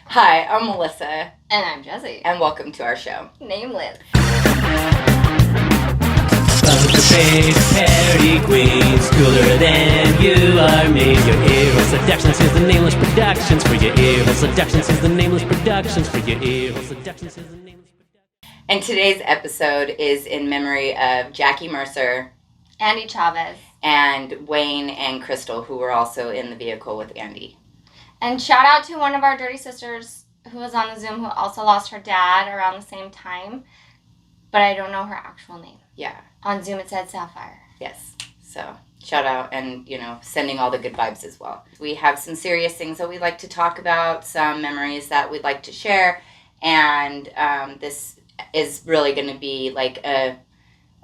Hi, I'm Melissa. And I'm Jessie. And welcome to our show. Nameless. Big party queens, cooler than you are me. Your ear seductions is the Nameless Productions. For your ear seductions is the Nameless Productions. For your ear seductions is the Nameless Productions. And today's episode is in memory of Jackie Mercer, Andy Chavez, and Wayne and Crystal, who were also in the vehicle with Andy. And shout out to one of our Dirty Sisters who was on the Zoom who also lost her dad around the same time. But I don't know her actual name. Yeah. On Zoom it said Sapphire. Yes. So, shout out and, sending all the good vibes as well. We have some serious things that we'd like to talk about, some memories that we'd like to share, and this is really going to be like a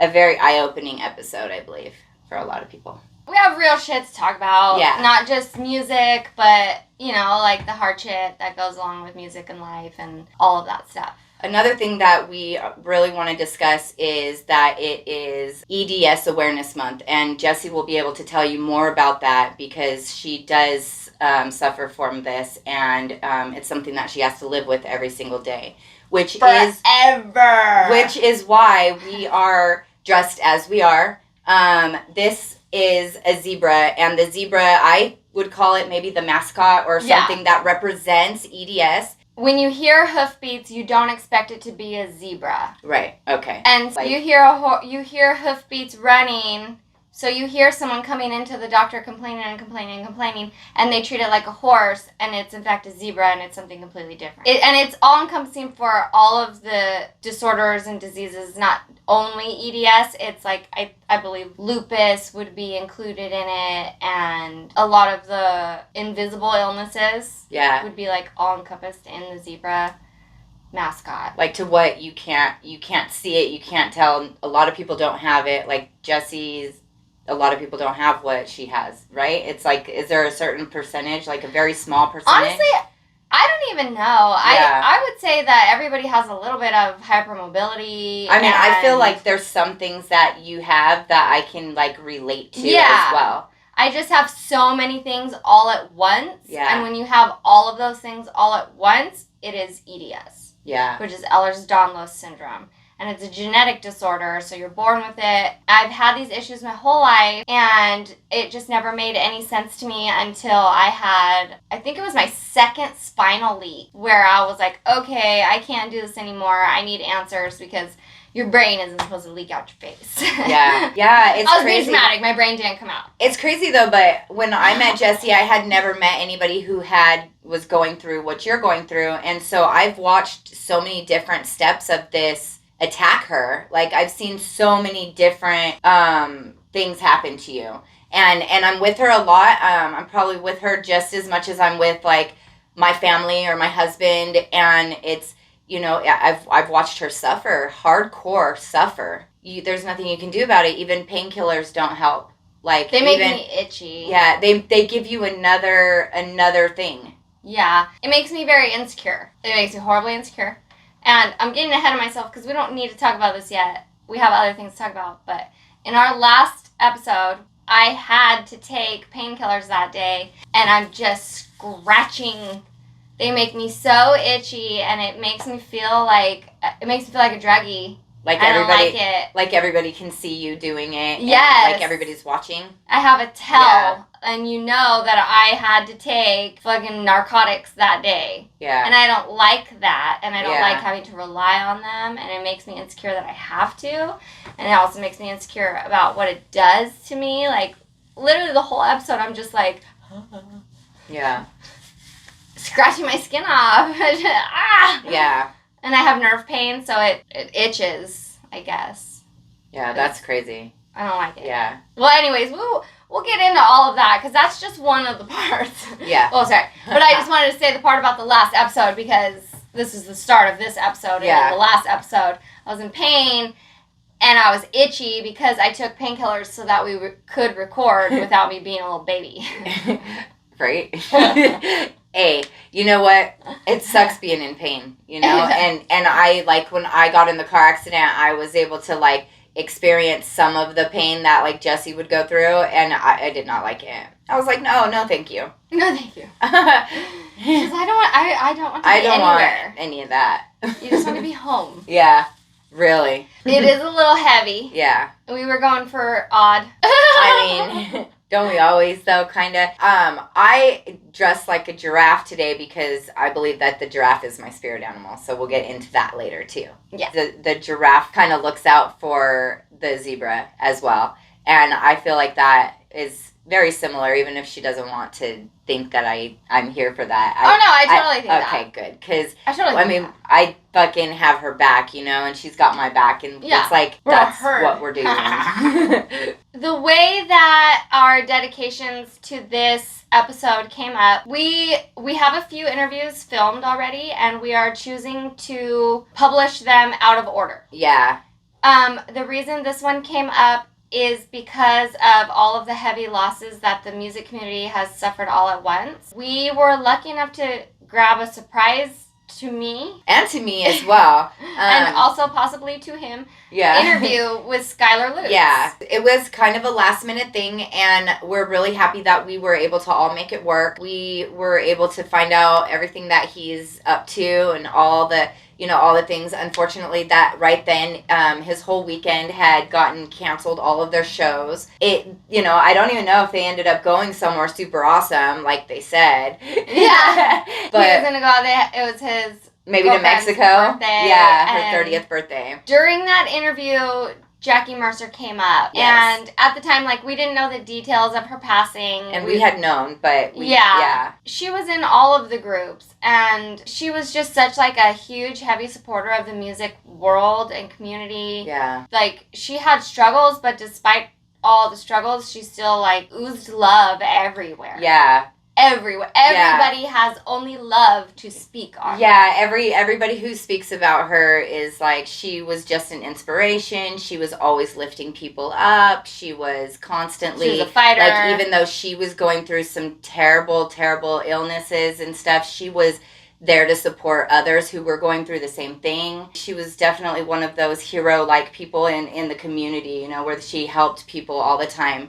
very eye-opening episode, I believe, for a lot of people. We have real shit to talk about. Yeah. Not just music, but, like the hard shit that goes along with music and life and all of that stuff. Another thing that we really want to discuss is that it is Eds Awareness Month, and Jessie will be able to tell you more about that because she does suffer from this, and it's something that she has to live with every single day, which is why we are dressed as we are. This is a zebra, and the zebra, I would call it maybe the mascot or something that represents EDS. When you hear hoofbeats, you don't expect it to be a zebra. Right. Okay. And you hear hoofbeats running, so you hear someone coming into the doctor complaining, and they treat it like a horse, and it's in fact a zebra, and it's something completely different. And it's all-encompassing for all of the disorders and diseases, not only EDS. It's like, I believe lupus would be included in it, and a lot of the invisible illnesses would be like all-encompassed in the zebra mascot. Like to what you can't see it, you can't tell. A lot of people don't have it. Like Jessie's, a lot of people don't have what she has, right? It's like, is there a certain percentage, like a very small percentage? Honestly, I don't even know. I would say that everybody has a little bit of hypermobility. I mean, I feel like there's some things that you have that I can, like, relate to as well. I just have so many things all at once. Yeah. And when you have all of those things all at once, it is EDS. Yeah. Which is Ehlers-Danlos Syndrome. And it's a genetic disorder, so you're born with it. I've had these issues my whole life, and it just never made any sense to me until I think it was my second spinal leak, where I was like, okay, I can't do this anymore. I need answers because your brain isn't supposed to leak out your face. Yeah, it's I was crazy. being dramatic. My brain didn't come out. It's crazy, though, but when I met Jessie, I had never met anybody who was going through what you're going through, and so I've watched so many different steps of this attack her. Like, I've seen so many different things happen to you, and I'm with her a lot. I'm probably with her just as much as I'm with, like, my family or my husband, and it's, I've watched her suffer, hardcore suffer. There's nothing you can do about it. Even painkillers don't help. Like, they make me itchy. Yeah, they give you another thing. Yeah, it makes me very insecure. It makes me horribly insecure. And I'm getting ahead of myself because we don't need to talk about this yet. We have other things to talk about. But in our last episode, I had to take painkillers that day. And I'm just scratching. They make me so itchy. And it makes me feel like a druggie. Like I everybody, don't like it. Like everybody can see you doing it. Yes. And like everybody's watching. I have a tell, and you know that I had to take fucking narcotics that day. Yeah. And I don't like that, and I don't like having to rely on them, and it makes me insecure that I have to, and it also makes me insecure about what it does to me. Like, literally the whole episode, I'm just like, yeah, scratching my skin off. Ah! Yeah. And I have nerve pain, so it itches, I guess. Yeah, that's crazy. I don't like it. Yeah. Well, anyways, we'll get into all of that, because that's just one of the parts. Yeah. Oh, sorry. But I just wanted to say the part about the last episode, because this is the start of this episode. And in the last episode, I was in pain, and I was itchy because I took painkillers so that we could record without me being a little baby. Right? Hey, you know what? It sucks being in pain, and I, like, when I got in the car accident, I was able to, like, experience some of the pain that, like, Jessie would go through, and I did not like it. I was like, no, thank you. No, thank you. Because I don't want to be I don't anywhere. want any of that. You just want to be home. Yeah, really. It is a little heavy. Yeah. We were going for odd. I mean, don't we always, though, kind of? I dressed like a giraffe today because I believe that the giraffe is my spirit animal. So we'll get into that later, too. Yeah. The giraffe kind of looks out for the zebra as well. And I feel like that is very similar, even if she doesn't want to think that I'm here for that. I totally think that. Okay, good. Because, I mean, I fucking have her back, and she's got my back. And it's like, that's what we're doing. The way that our dedications to this episode came up, we have a few interviews filmed already, and we are choosing to publish them out of order. Yeah. The reason this one came up is because of all of the heavy losses that the music community has suffered all at once. We were lucky enough to grab a surprise to me. And to me as well. And also possibly to him. Yeah. Interview with Skyler Lutes. Yeah. It was kind of a last minute thing, and we're really happy that we were able to all make it work. We were able to find out everything that he's up to and all the things. Unfortunately, that right then, his whole weekend had gotten canceled, all of their shows. I don't even know if they ended up going somewhere super awesome, like they said. Yeah. But he was going to go out there. It was his maybe to Mexico. Birthday, yeah, her 30th birthday. During that interview, Jackie Mercer came up. Yes. And at the time, we didn't know the details of her passing. And we had known, but yeah. She was in all of the groups, and she was just such, a huge, heavy supporter of the music world and community. Yeah. She had struggles, but despite all the struggles, she still, oozed love everywhere. Yeah. Everywhere. Everybody has only love to speak on. Yeah, everybody who speaks about her is she was just an inspiration. She was always lifting people up. She was constantly... She was a fighter. Even though she was going through some terrible, terrible illnesses and stuff, she was there to support others who were going through the same thing. She was definitely one of those hero-like people in the community, where she helped people all the time.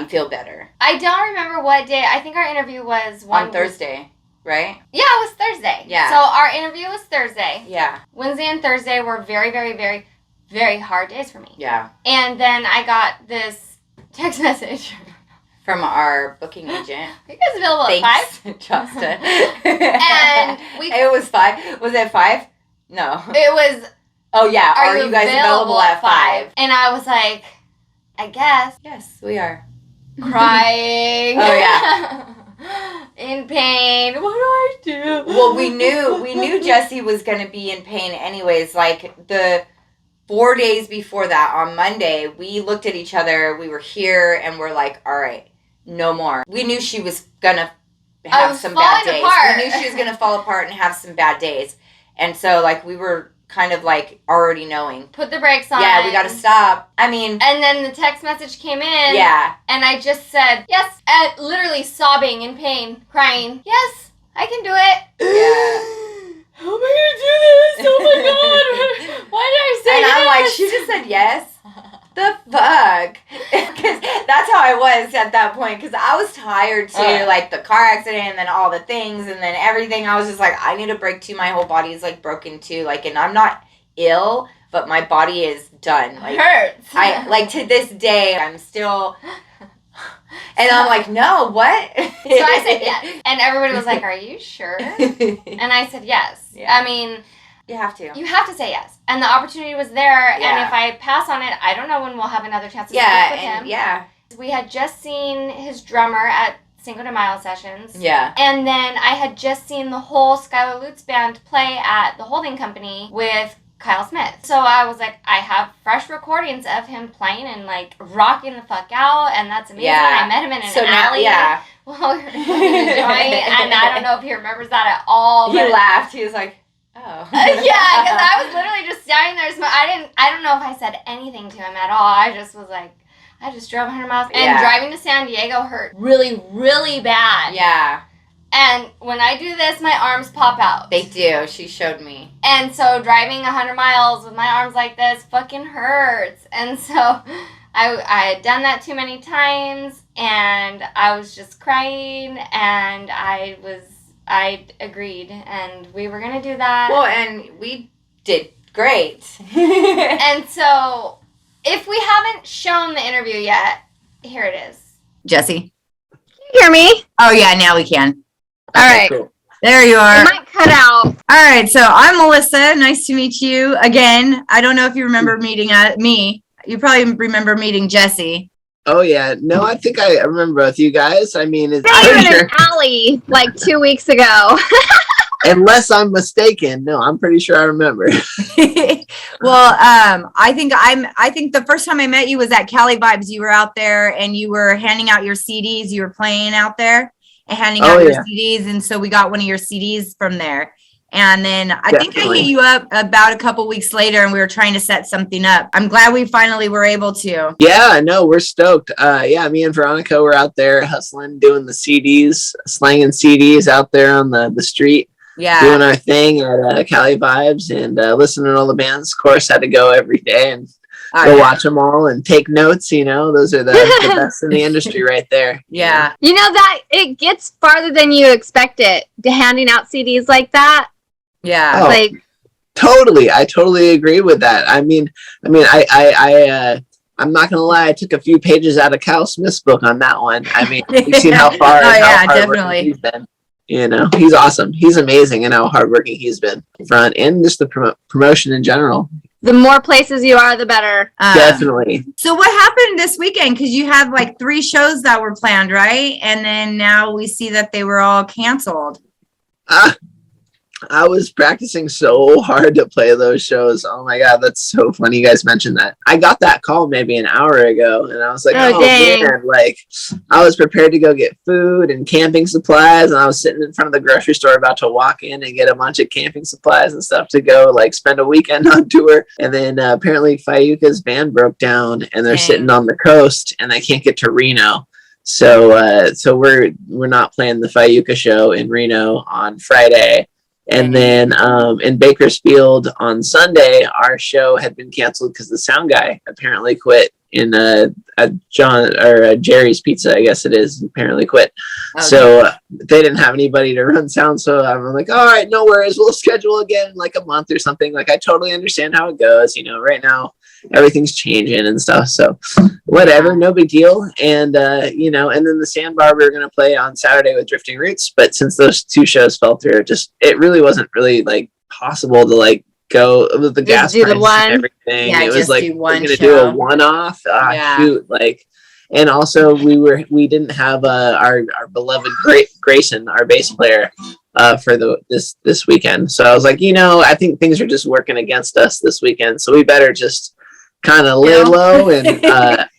Feel better. I don't remember what day. I think our interview was on Thursday, right? Yeah, it was Thursday. Yeah. So our interview was Thursday. Yeah. Wednesday and Thursday were very, very, very, very hard days for me. Yeah. And then I got this text message from our booking agent. Are you guys available at 5? Thanks, Justin. And it was 5. Was it 5? No. It was. Oh yeah. Are you guys available at 5? And I was like, I guess. Yes, we are. Crying. Oh yeah. In pain. What do I do? Well, we knew Jessie was going to be in pain anyways. The 4 days before that, on Monday, we looked at each other. We were here, and we're like, all right, no more. We knew she was going to have some bad days. Apart. We knew she was going to fall apart and have some bad days. And so, we were kind of, already knowing. Put the brakes on. Yeah, we got to stop. I mean... And then the text message came in. Yeah. And I just said, yes, literally sobbing in pain, crying, yes, I can do it. Yeah. How am I going to do this? Oh my God. Why did I say and yes? I'm like, she just said yes? The fuck? Because that's how I was at that point. Because I was tired too. The car accident and then all the things and then everything. I was just like, I need a break too. My whole body is broken too. And I'm not ill, but my body is done. Hurts. I to this day, I'm still... And I'm like, no, what? So I said yes. And everybody was like, are you sure? And I said yes. Yeah. I mean... You have to. You have to say yes. And the opportunity was there. Yeah. And if I pass on it, I don't know when we'll have another chance to speak with him. Yeah. We had just seen his drummer at Cinco de Mayo sessions. Yeah. And then I had just seen the whole Skyler Lutes band play at the holding company with Kyle Smith. So I was like, I have fresh recordings of him playing and rocking the fuck out, and that's amazing. Yeah. I met him in an alley. Yeah. While we were enjoying, and I don't know if he remembers that at all. He laughed. He was like, oh. Yeah, because I was literally just standing there. I don't know if I said anything to him at all. I just was like, I just drove 100 miles. And driving to San Diego hurt really, really bad. Yeah. And when I do this, my arms pop out. They do. She showed me. And so driving 100 miles with my arms like this fucking hurts. And so I had done that too many times, and I was just crying, and I I agreed, and we were going to do that. Well, and we did great. And so, if we haven't shown the interview yet, here it is. Jessie? Can you hear me? Oh, yeah, now we can. All right. Cool. There you are. It might cut out. All right, so I'm Melissa. Nice to meet you again. I don't know if you remember meeting me. You probably remember meeting Jessie. Oh yeah, no, I think I remember both you guys. I mean, They I'm were in sure, an alley like 2 weeks ago. unless I'm mistaken. No, I'm pretty sure I remember. Well, I think the first time I met you was at Cali Vibes. You were out there and you were handing out your CDs. You were playing out there and handing out your CDs, and so we got one of your CDs from there. And then I think I hit you up about a couple weeks later, and we were trying to set something up. I'm glad we finally were able to. Yeah, no, we're stoked. Yeah, me and Veronica were out there hustling, doing the CDs, slanging CDs out there on the street. Yeah. Doing our thing at Cali Vibes and listening to all the bands. Of course, had to go every day and go watch them all and take notes. You know, those are the best in the industry right there. Yeah. You know that it gets farther than you expect it to handing out CDs like that. Yeah. Oh, Like, totally. I totally agree with that. I'm not gonna lie. I took a few pages out of Kyle Smith's book on that one. I mean, you've seen how far. Oh, yeah, how definitely. he's been. You know, he's awesome. He's amazing, and how hardworking he's been front and just the promotion in general. the more places you are, the better. Definitely. So what happened this weekend? Because you had like 3 shows that were planned, right? And then now we see that they were all canceled. I was practicing so hard to play those shows. Oh my God, that's so funny you guys mentioned that. I got that call maybe an hour ago and I was like, oh dang. man, like I was prepared to go get food and camping supplies, and I was sitting in front of the grocery store about to walk in and get a bunch of camping supplies and stuff to go like spend a weekend on tour. And then apparently Fayuka's van broke down and they're sitting on the coast and they can't get to Reno. So we're not playing the Fayuka show in Reno on Friday. And then in Bakersfield on Sunday, our show had been canceled because the sound guy apparently quit in Jerry's Pizza, I guess it is, apparently quit. Okay. So they didn't have anybody to run sound. So I'm like, all right, no worries. We'll schedule again in like a month or something. Like I totally understand how it goes. You know, right now everything's changing and stuff. So whatever, no big deal. And, you know, and then the Sandbar we were going to play on Saturday with Drifting Roots. But since those 2 shows fell through, it really wasn't really like possible to like go with the gas prices and everything. Yeah, it was like, we're going to show. do a one-off. Shoot, like, and also we didn't have our beloved Grayson, our bass player, for this weekend. So I was like, you know, I think things are just working against us this weekend. So we better just kind of lay low. And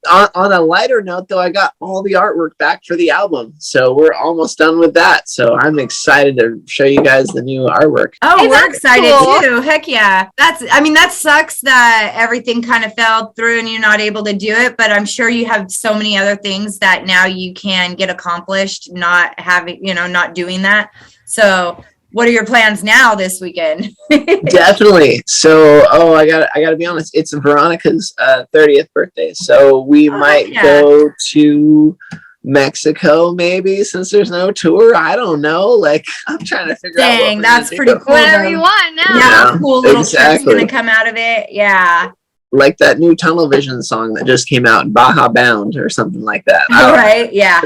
on a lighter note, though, I got all the artwork back for the album, so we're almost done with that. So I'm excited to show you guys the new artwork. Oh, Hey, we're that's excited cool. too. Heck yeah. That sucks that everything kind of fell through and you're not able to do it, but I'm sure you have so many other things that now you can get accomplished not doing that. So what are your plans now this weekend? Definitely. So, I gotta be honest. It's Veronica's 30th birthday, so we might go to Mexico maybe, since there's no tour. I don't know. Like, I'm trying to figure out. Dang, that's pretty cool. Whatever you want now. Yeah, cool little exactly. trip's gonna come out of it. Yeah. Like that new Tunnel Vision song that just came out, Baja Bound or something like that. All right. Yeah.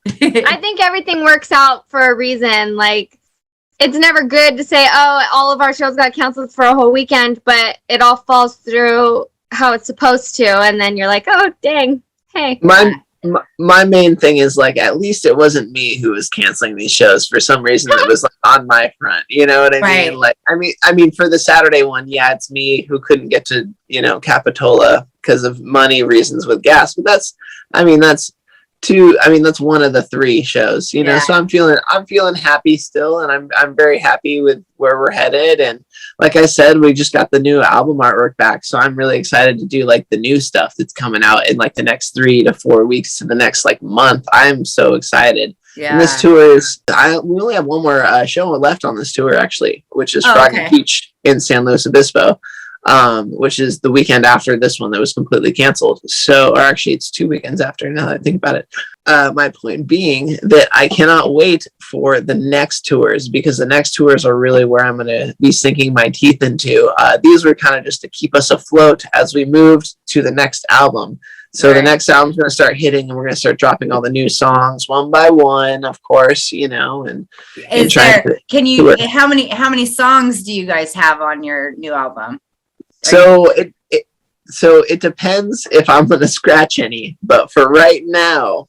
I think everything works out for a reason. Like, it's never good to say, oh, all of our shows got canceled for a whole weekend, but it all falls through how it's supposed to. And then you're like, oh, dang. Hey. My main thing is, like, at least it wasn't me who was canceling these shows. For some reason, it was like on my front. You know what I mean? Like, I mean, for the Saturday one, yeah, it's me who couldn't get to, you know, Capitola because of money reasons with gas. But that's one of the 3 shows, you know. So I'm feeling happy still, and I'm very happy with where we're headed. And like I said, we just got the new album artwork back, so I'm really excited to do like the new stuff that's coming out in like the next 3 to 4 weeks to the next like month. I'm so excited. Yeah. And this tour is we only have one more show left on this tour, actually, which is Frog and Peach in San Luis Obispo. Which is the weekend after this one that was completely canceled. So, or actually it's 2 weekends after, now that I think about it. My point being that I cannot wait for the next tours, because the next tours are really where I'm going to be sinking my teeth into. These were kind of just to keep us afloat as we moved to the next album. So the next album's going to start hitting, and we're going to start dropping all the new songs one by one, of course, you know, and how many songs do you guys have on your new album? So it depends if I'm going to scratch any, but for right now,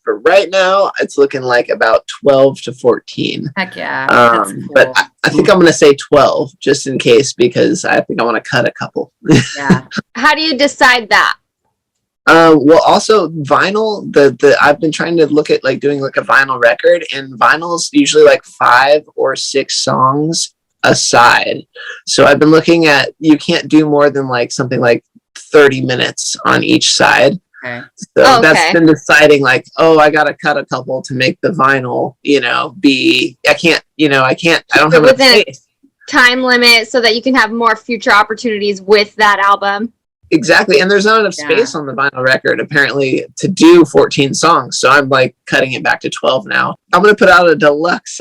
it's looking like about 12 to 14. Heck yeah. That's cool. But I think I'm going to say 12 just in case, because I think I want to cut a couple. Yeah. How do you decide that? Well, also vinyl, I've been trying to look at like doing like a vinyl record, and vinyl's usually like 5 or 6 songs a side. So I've been looking at, you can't do more than like something like 30 minutes on each side. Okay. So that's been deciding like, I got to cut a couple to make the vinyl, I don't have enough space. Time limit so that you can have more future opportunities with that album. Exactly. And there's not enough space on the vinyl record, apparently, to do 14 songs. So I'm like cutting it back to 12 now. I'm going to put out a deluxe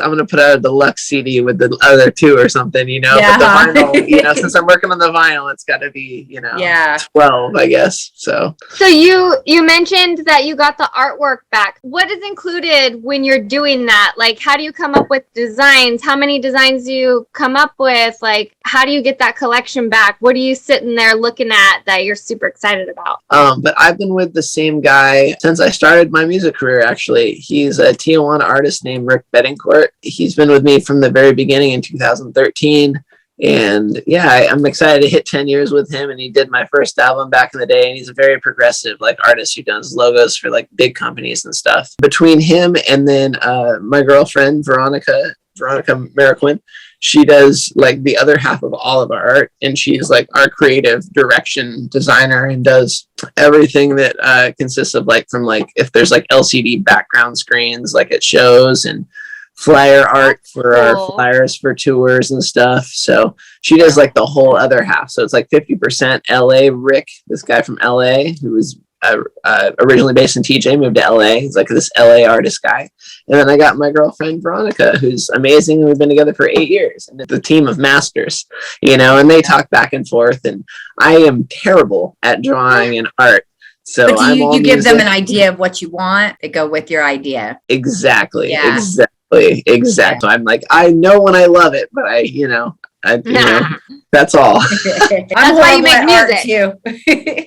CD with the other 2 or something, Yeah. But the vinyl, since I'm working on the vinyl, it's got to be, 12, I guess. So you mentioned that you got the artwork back. What is included when you're doing that? Like, how do you come up with designs? How many designs do you come up with? Like, how do you get that collection back? What are you sitting there looking at that you're super excited about? But I've been with the same guy since I started my music career, actually. He's a Tijuana artist named Rick Betancourt. He's been with me from the very beginning in 2013. And I'm excited to hit 10 years with him. And he did my first album back in the day. And he's a very progressive artist who does logos for big companies and stuff. Between him and then my girlfriend, Veronica Mariquin, she does the other half of all of our art, and she's our creative direction designer and does everything that consists of from if there's LCD background screens at shows, and flyer art for our flyers for tours and stuff. So she does the whole other half. So it's 50% LA. Rick, this guy from LA who was originally based in TJ, moved to LA. He's this LA artist guy. And then I got my girlfriend Veronica, who's amazing. We've been together for 8 years, and the team of masters, and they talk back and forth. And I am terrible at drawing and art. So but you give them an idea of what you want to go with your idea. Exactly. Yeah. Exactly. I'm I know when I love it, but that's all. That's why you make music too.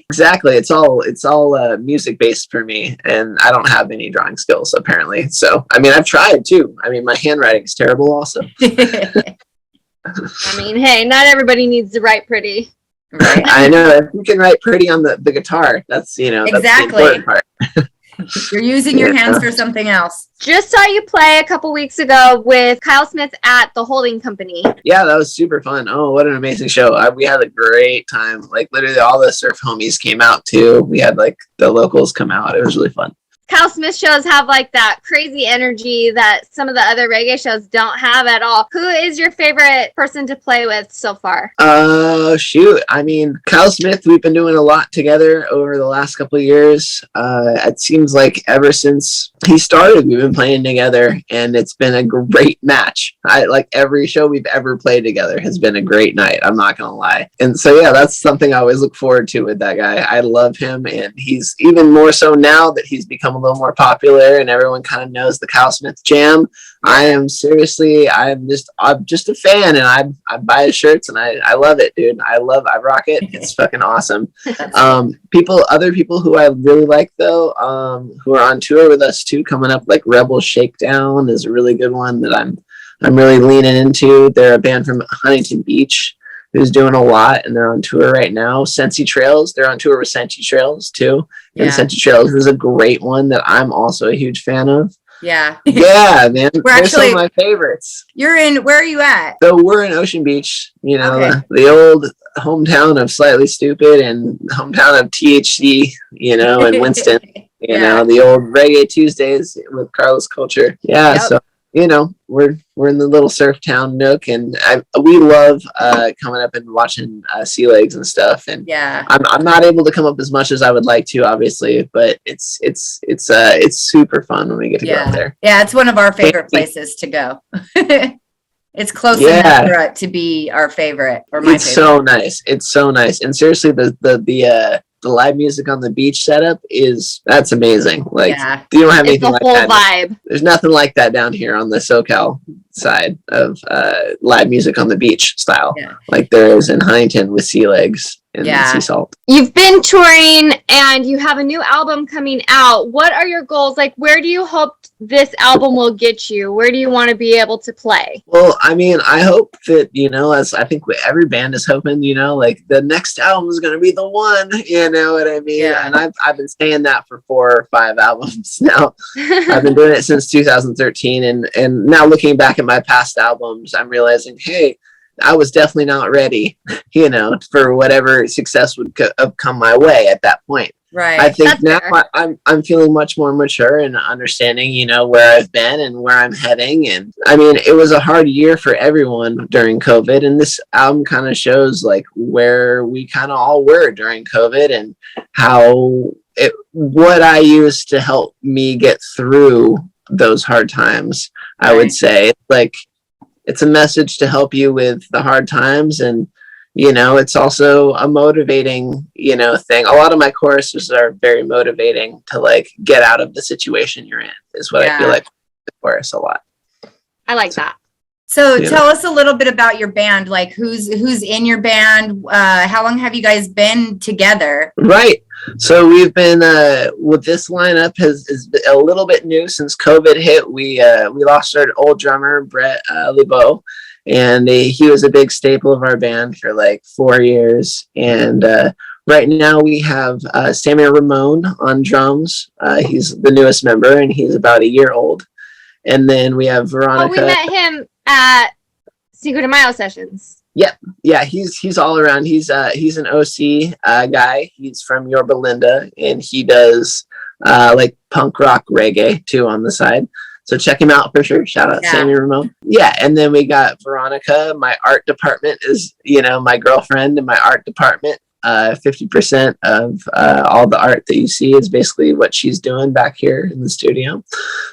Exactly. It's all music based for me, and I don't have any drawing skills apparently. So I've tried too. My handwriting is terrible also. Hey, not everybody needs to write pretty. Right. I know. If you can write pretty on the guitar, that's exactly. That's the important part. You're using your hands for something else. Just saw you play a couple weeks ago with Kyle Smith at the Holding Company. Yeah, that was super fun. Oh, what an amazing show. We had a great time. Literally all the surf homies came out too. We had the locals come out. It was really fun. Kyle Smith shows have that crazy energy that some of the other reggae shows don't have at all. Who is your favorite person to play with so far? Shoot. Kyle Smith, we've been doing a lot together over the last couple of years. It seems ever since he started, we've been playing together, and it's been a great match. Every show we've ever played together has been a great night. I'm not going to lie. And so, that's something I always look forward to with that guy. I love him, and he's even more so now that he's become a little more popular and everyone kind of knows the Kyle Smith Jam. I'm just a fan, and I buy his shirts, and I love it, dude. I rock it. It's fucking awesome. Other people who I really like though, who are on tour with us too, coming up, Rebel Shakedown is a really good one that I'm really leaning into. They're a band from Huntington Beach who's doing a lot, and they're on tour right now. Sensi Trails, they're on tour with Sensi Trails too. And Sensi Trails is a great one that I'm also a huge fan of. Yeah. Yeah, man. They're some of my favorites. Where are you at? So we're in Ocean Beach, the old hometown of Slightly Stupid and hometown of THC, and Winston, the old Reggae Tuesdays with Carlos Culture. Yeah. Yep. So you know, we're in the little surf town nook, and we love coming up and watching sea legs and stuff. And Yeah. I'm not able to come up as much as I would like to, obviously, but it's super fun when we get to go up there. Yeah, it's one of our favorite places to go. It's close enough for it to be our favorite or my favorite. So nice. It's so nice. And seriously, the live music on the beach setup that's amazing. Like you don't have anything like that. Vibe. There's nothing like that down here on the SoCal side of live music on the beach style, like there is in Huntington with Sea Legs and Sea Salt. You've been touring and you have a new album coming out. What are your goals? Like, where do you hope this album will get you? Where do you want to be able to play? Well, I mean, I hope that, as I think every band is hoping, like the next album is going to be the one, you know what I mean? Yeah. And I've been saying that for 4 or 5 albums now. I've been doing it since 2013. And now looking back at my past albums, I'm realizing, hey, I was definitely not ready, for whatever success would have come my way at that point. Right. I think now I'm feeling much more mature and understanding, where I've been and where I'm heading. And I mean, it was a hard year for everyone during COVID. And this album kind of shows like where we kind of all were during COVID and what I used to help me get through those hard times. Right. I would say like, it's a message to help you with the hard times. And, it's also a motivating, thing. A lot of my choruses are very motivating to like get out of the situation you're in is what I feel like the chorus a lot. I like that. So tell us a little bit about your band, like who's in your band? How long have you guys been together? Right. So we've been with this lineup is a little bit new since COVID hit. We lost our old drummer, Brett LeBeau, and he was a big staple of our band for like 4 years. And right now we have Sammy Ramone on drums. He's the newest member, and he's about a year old. And then we have Veronica. Oh, we met him at Cinco de Mayo sessions. Yep. Yeah, he's all around. He's an OC guy. He's from Yorba Linda, and he does like punk rock reggae too on the side. So check him out for sure. Shout out Sammy Ramone. Yeah, and then we got Veronica. My art department is, my girlfriend in my art department. 50% of all the art that you see is basically what she's doing back here in the studio.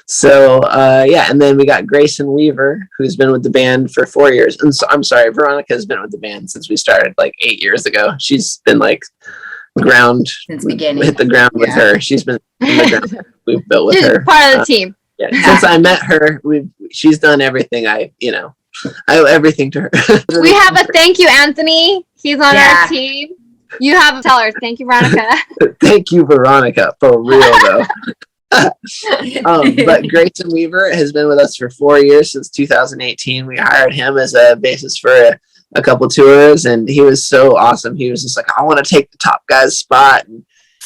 So and then we got Grayson Weaver, who's been with the band for 4 years. And so, I'm sorry, Veronica's been with the band since we started like 8 years ago. She's been like since beginning. Hit the ground with her. She's been in the ground we've built with her. Part of the team. Yeah. Since I met her, she's done everything. I owe everything to her. We have a thank you, Anthony. He's on our team. You have a teller. Thank you, Veronica. Thank you, Veronica, for real though. But Grayson Weaver has been with us for 4 years, since 2018. We hired him as a bassist for a couple tours, and he was so awesome. He was just like, I want to take the top guy's spot, and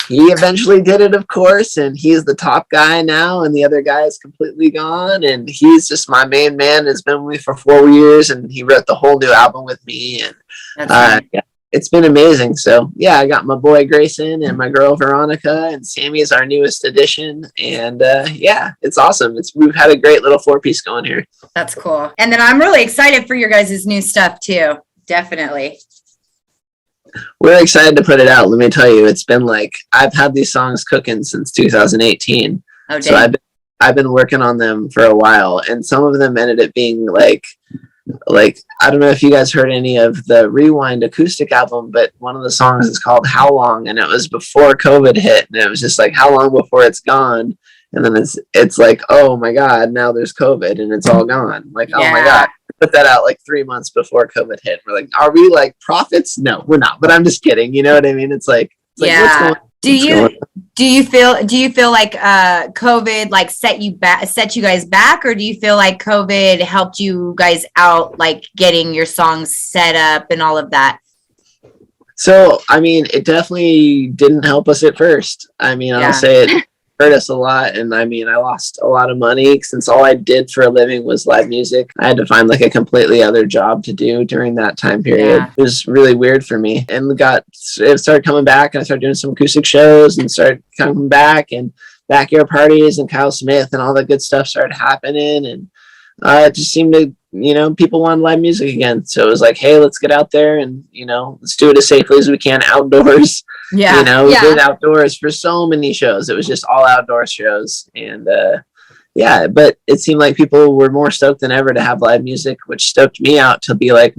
he eventually did it, of course, and he's the top guy now, and the other guy is completely gone, and he's just my main man. Has been with me for 4 years, and he wrote the whole new album with me, and it's been amazing. So I got my boy Grayson and my girl Veronica, and Sammy is our newest addition. And it's awesome. We've had a great little 4-piece going here. That's cool. And then I'm really excited for your guys' new stuff too. Definitely. We're excited to put it out. Let me tell you, it's been like, I've had these songs cooking since 2018. Oh, so I've been working on them for a while, and some of them ended up being like I don't know if you guys heard any of the Rewind acoustic album, but one of the songs is called How Long, and it was before COVID hit, and it was just like, how long before it's gone? And then it's like, oh my God, now there's COVID and it's all gone. Like, oh my God. Put that out like 3 months before COVID hit. We're like, are we like prophets? No, we're not, but I'm just kidding. You know what I mean? It's like what's going on? Do you feel like COVID like set you guys back, or do you feel like COVID helped you guys out, like getting your songs set up and all of that? So I mean, it definitely didn't help us at first. I mean, I'll say it hurt us a lot, and I mean, I lost a lot of money since all I did for a living was live music. I had to find like a completely other job to do during that time period. It was really weird for me, and it started coming back, and I started doing some acoustic shows and started coming back, and backyard parties and Kyle Smith and all that good stuff started happening, and it just seemed to, people wanted live music again. So it was like, hey, let's get out there and, let's do it as safely as we can outdoors. Yeah. We did outdoors for so many shows. It was just all outdoor shows. And, but it seemed like people were more stoked than ever to have live music, which stoked me out to be like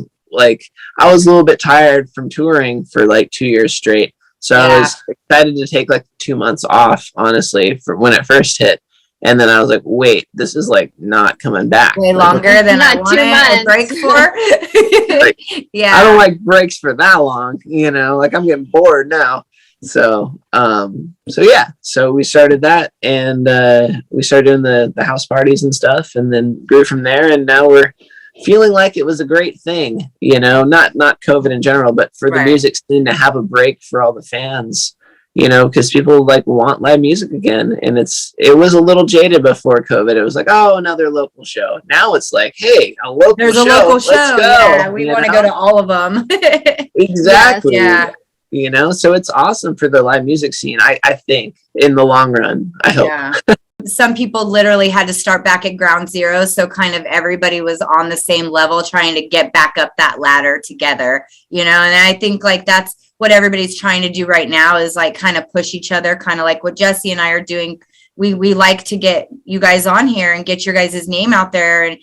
I was a little bit tired from touring for like 2 years straight. So I was excited to take like 2 months off, honestly, for when it first hit. And then I was like, wait, this is like not coming back. Way longer than I wanted a break for. Like, I don't like breaks for that long, like I'm getting bored now. So we started that, and we started doing the house parties and stuff, and then grew from there. And now we're feeling like it was a great thing, not COVID in general, but for the music scene to have a break for all the fans, because people like want live music again. And it was a little jaded before COVID. It was like, oh, another local show. Now it's like, hey, there's a local show. Let's go. Yeah, we want to go to all of them. Exactly. Yes, yeah. So it's awesome for the live music scene. I think in the long run, I hope. Yeah. Some people literally had to start back at ground zero. So kind of everybody was on the same level trying to get back up that ladder together, and I think like that's what everybody's trying to do right now is like kind of push each other, kind of like what Jessie and I are doing. We like to get you guys on here and get your guys' name out there and,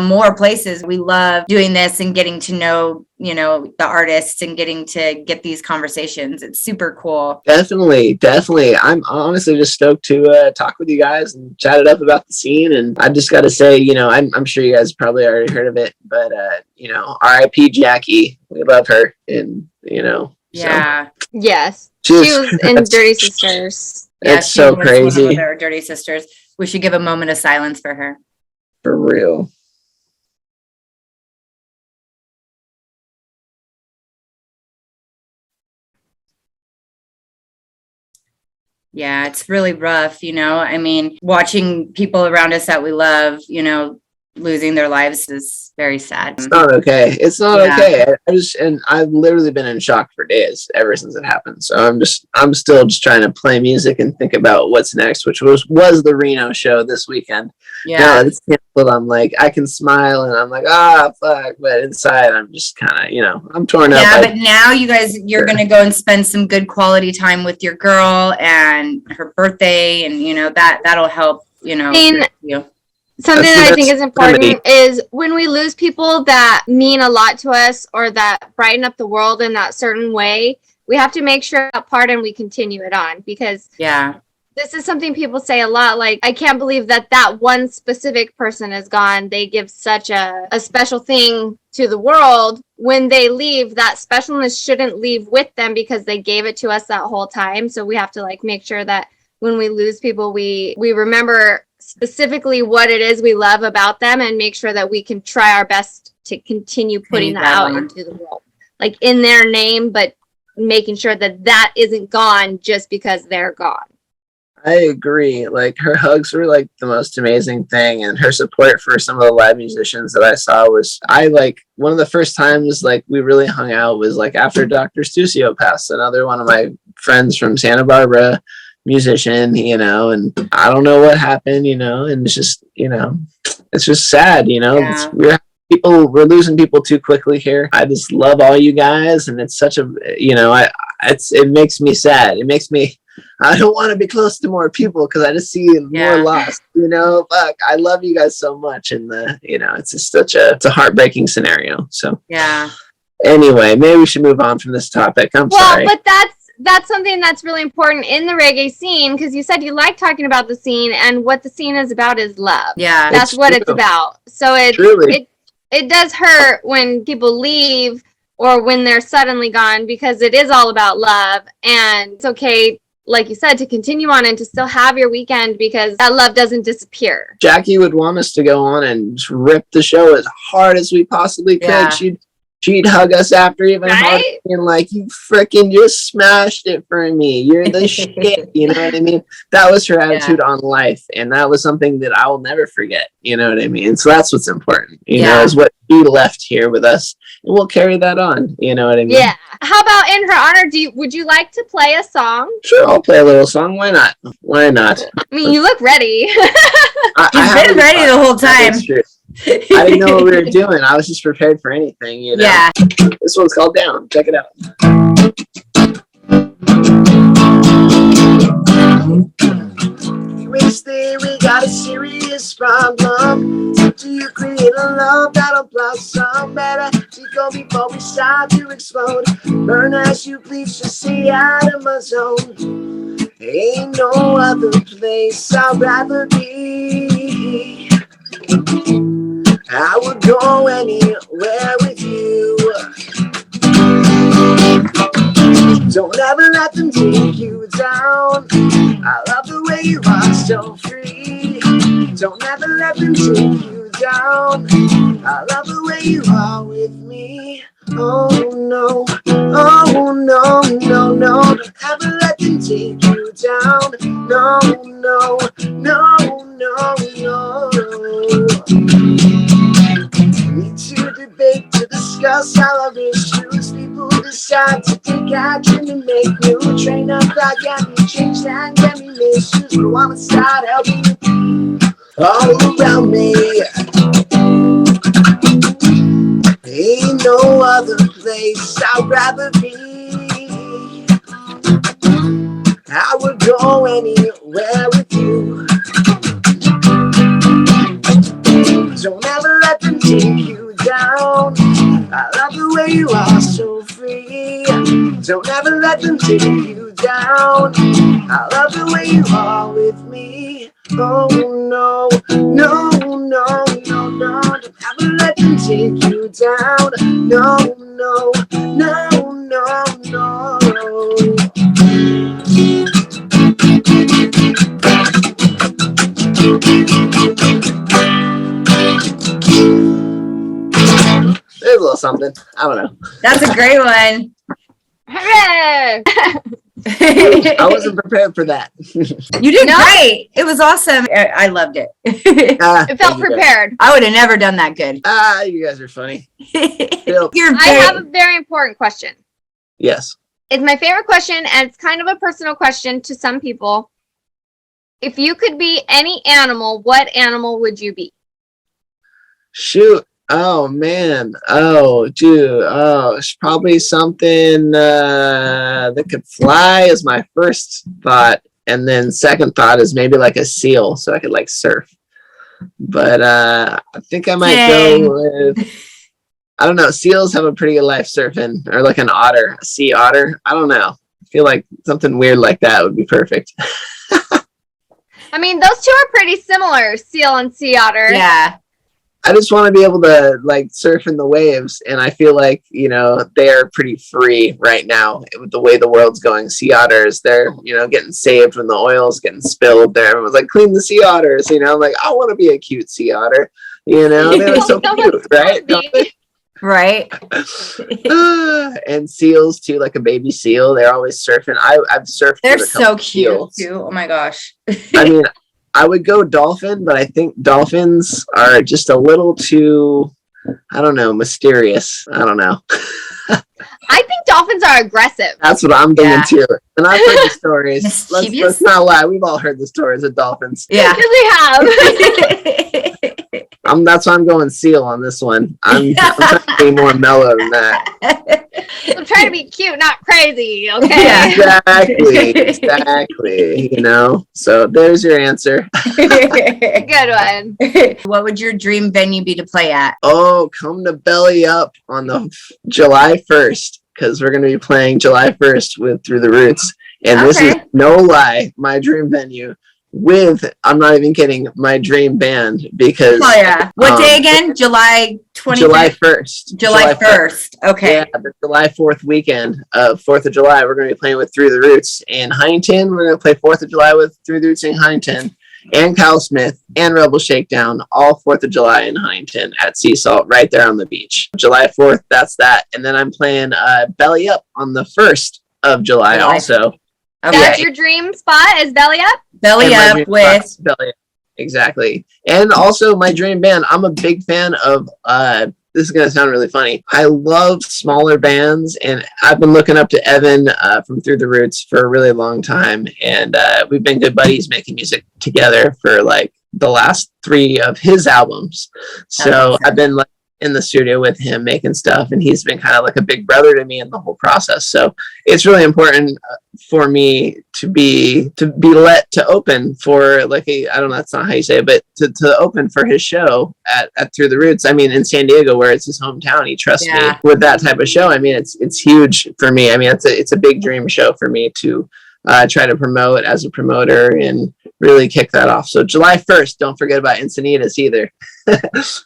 more places. We love doing this and getting to know, the artists and getting to get these conversations. It's super cool. Definitely. I'm honestly just stoked to talk with you guys and chat it up about the scene. And I just got to say, I'm sure you guys probably already heard of it, but, R.I.P. Jackie. We love her. And, Yeah. So. Yes. She was in Dirty Sisters. Yeah, it's so crazy. With her Dirty Sisters. We should give a moment of silence for her. For real. Yeah, it's really rough, I mean, watching people around us that we love, losing their lives is very sad. It's not okay. Okay. I've literally been in shock for days ever since it happened. So I'm still just trying to play music and think about what's next, which was the Reno show this weekend. Yeah. Now it's canceled. I'm like, I can smile and I'm like, fuck. But inside I'm just kind of, I'm torn up. Yeah, but now you're going to go and spend some good quality time with your girl and her birthday. And, that'll help, you. Something that I think is important is when we lose people that mean a lot to us or that brighten up the world in that certain way, we have to make sure that part and we continue it on, because this is something people say a lot. Like, I can't believe that one specific person is gone. They give such a special thing to the world. When they leave, that specialness shouldn't leave with them because they gave it to us that whole time. So we have to like make sure that when we lose people, we remember specifically what it is we love about them and make sure that we can try our best to continue putting that out into the world, like in their name, but making sure that isn't gone just because they're gone. I agree. Like, her hugs were like the most amazing thing, and her support for some of the live musicians that I saw was, one of the first times like we really hung out was like after Dr. Stussio passed, another one of my friends from Santa Barbara, musician, and I don't know what happened, and it's just, it's just sad, Yeah. We're losing people too quickly here. I just love all you guys, and it's such a, it makes me sad. It makes me, I don't want to be close to more people because I just see more loss, fuck, I love you guys so much. And it's just it's a heartbreaking scenario. So yeah. Anyway, maybe we should move on from this topic. I'm sorry. But that's something that's really important in the reggae scene, because you said you like talking about the scene, and what the scene is about is love. Yeah, that's what it's about. So it does hurt when people leave or when they're suddenly gone, because it is all about love, and it's okay, like you said, to continue on and to still have your weekend, because that love doesn't disappear. Jackie would want us to go on and just rip the show as hard as we possibly could. Yeah. She'd hug us after even harder, and like, you freaking just smashed it for me. You're the shit. You know what I mean? That was her attitude on life, and that was something that I will never forget. You know what I mean? So that's what's important. You know, is what she left here with us, and we'll carry that on. You know what I mean? Yeah. How about in her honor? Would you like to play a song? Sure, I'll play a little song. Why not? Why not? I mean, you look ready. You've been ready the whole time. I didn't know what we were doing. I was just prepared for anything, you know. Yeah. This one's called Down. Check it out. We got a serious problem. So do you create a love that'll blossom? Better to go before we start to explode. Burn as you please, just stay out of my zone. Ain't no other place I'd rather be. I would go anywhere with you. Don't ever let them take you down. I love the way you are so free. Don't ever let them take you down. I love the way you are with me. Oh no, oh no, no, no. Don't ever let them take you down. No, no, no, no, no. Need to debate, to discuss all our issues. People decide to take action and make new train of thought. Get me changed and get me misuse. But I wanna start helping you all around me. Ain't no other place I'd rather be. I would go anywhere with you. Don't ever let them take you down. I love the way you are so free. Don't ever let them take you down. I love the way you are with me. Oh no, no, no, no, no. Don't ever let them take you down. No, no, no, no, no. There's a little something. I don't know. That's a great one. Hooray! I wasn't prepared for that. You did great. It was awesome. I loved it. It felt prepared. I would have never done that good. You guys are funny. I have a very important question. Yes. It's my favorite question, and it's kind of a personal question to some people. If you could be any animal, what animal would you be? Shoot. Oh man. Oh dude. Oh, it's probably something that could fly is my first thought, and then second thought is maybe like a seal, so I could like surf. But I think I might go with, I don't know. Seals have a pretty good life surfing, or like an otter, a sea otter. I don't know. I feel like something weird like that would be perfect. I mean, those two are pretty similar, seal and sea otter. Yeah. I just want to be able to like surf in the waves, and I feel like, you know, they are pretty free right now with the way the world's going. Sea otters, they're, you know, getting saved when the oil's getting spilled. There, everyone's like, clean the sea otters. You know, I'm like, I want to be a cute sea otter. You know, they're so cute, right? Right. And seals too, like a baby seal. They're always surfing. I've surfed. They're with a so couple cute seals. too. Oh my gosh. I mean, I would go dolphin, but I think dolphins are just a little too, I don't know, mysterious. I don't know. I think dolphins are aggressive. That's what I'm thinking too. And I've heard the stories. Mischievous? Let's not lie. We've all heard the stories of dolphins. Yeah. Because we have. That's why I'm going seal on this one. I'm trying to be more mellow than that. I'm trying to be cute, not crazy, okay? Yeah. Exactly. You know, so there's your answer. Good one. What would your dream venue be to play at? Oh, come to Belly Up on the July 1st, because we're going to be playing July 1st with Through the Roots. And this is no lie, my dream venue with, I'm not even kidding, my dream band, because Oh yeah. What day again? July 20th? July 1st. July 1st. Okay. Yeah, the July 4th weekend of 4th of July, we're going to be playing with Through the Roots in Huntington. We're going to play 4th of July with Through the Roots in Huntington, and Kyle Smith and Rebel Shakedown, all 4th of July in Huntington at Sea Salt, right there on the beach. July 4th, that's that. And then I'm playing Belly Up on the 1st of July also. Okay. That's your dream spot, is Belly Up? Belly Up with Belly Up. Exactly. And also my dream band. I'm a big fan of this is going to sound really funny. I love smaller bands, and I've been looking up to Evan from Through the Roots for a really long time, and we've been good buddies making music together for like the last 3 of his albums. So I've been like in the studio with him making stuff, and he's been kind of like a big brother to me in the whole process. So it's really important for me to be let to open for like I don't know, that's not how you say it, but to open for his show at Through the Roots. I mean, in San Diego, where it's his hometown, he trusts me with that type of show. I mean, it's huge for me. I mean, it's a big dream show for me to try to promote as a promoter and really kick that off. So July 1st, don't forget about Encinitas either.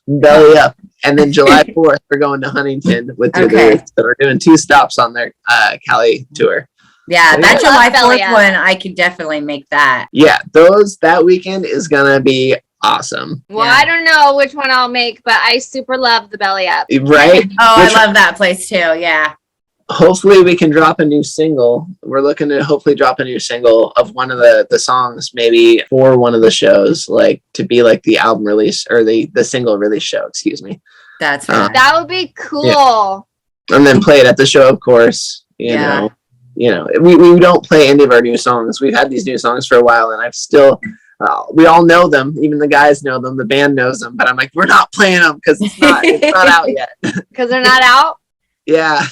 Belly up. And then July 4th, we're going to Huntington with Through the Roots. So we're doing 2 stops on their Cali tour. Yeah, So that July Belly 4th Up. one, I could definitely make that. Yeah, that weekend is going to be awesome. Well, Yeah. I don't know which one I'll make, but I super love the Belly Up. Right? Oh, Which- I love that place too. Yeah. Hopefully we can drop a new single. We're looking to hopefully drop a new single of one of the songs, maybe for one of the shows, like to be like the album release or the single release show, excuse me. That's right. That would be cool. And then play it at the show, of course. You know, we don't play any of our new songs. We've had these new songs for a while, and I've still, we all know them. Even the guys know them. The band knows them. But I'm like, we're not playing them because it's not out yet. Because they're not out? Yeah.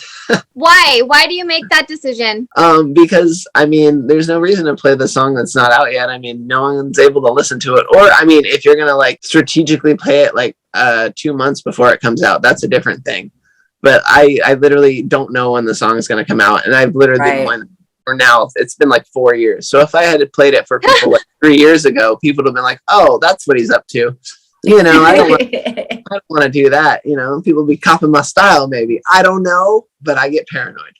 Why? Why do you make that decision? Because I mean, there's no reason to play the song that's not out yet. I mean, no one's able to listen to it. Or I mean, if you're gonna like strategically play it like 2 months before it comes out, that's a different thing. But I literally don't know when the song is gonna come out, and I've literally been playing for now. It's been like 4 years. So if I had played it for people like 3 years ago, people would have been like, "Oh, that's what he's up to." You know, I don't want to do that. You know, people be copying my style. Maybe I don't know, but I get paranoid.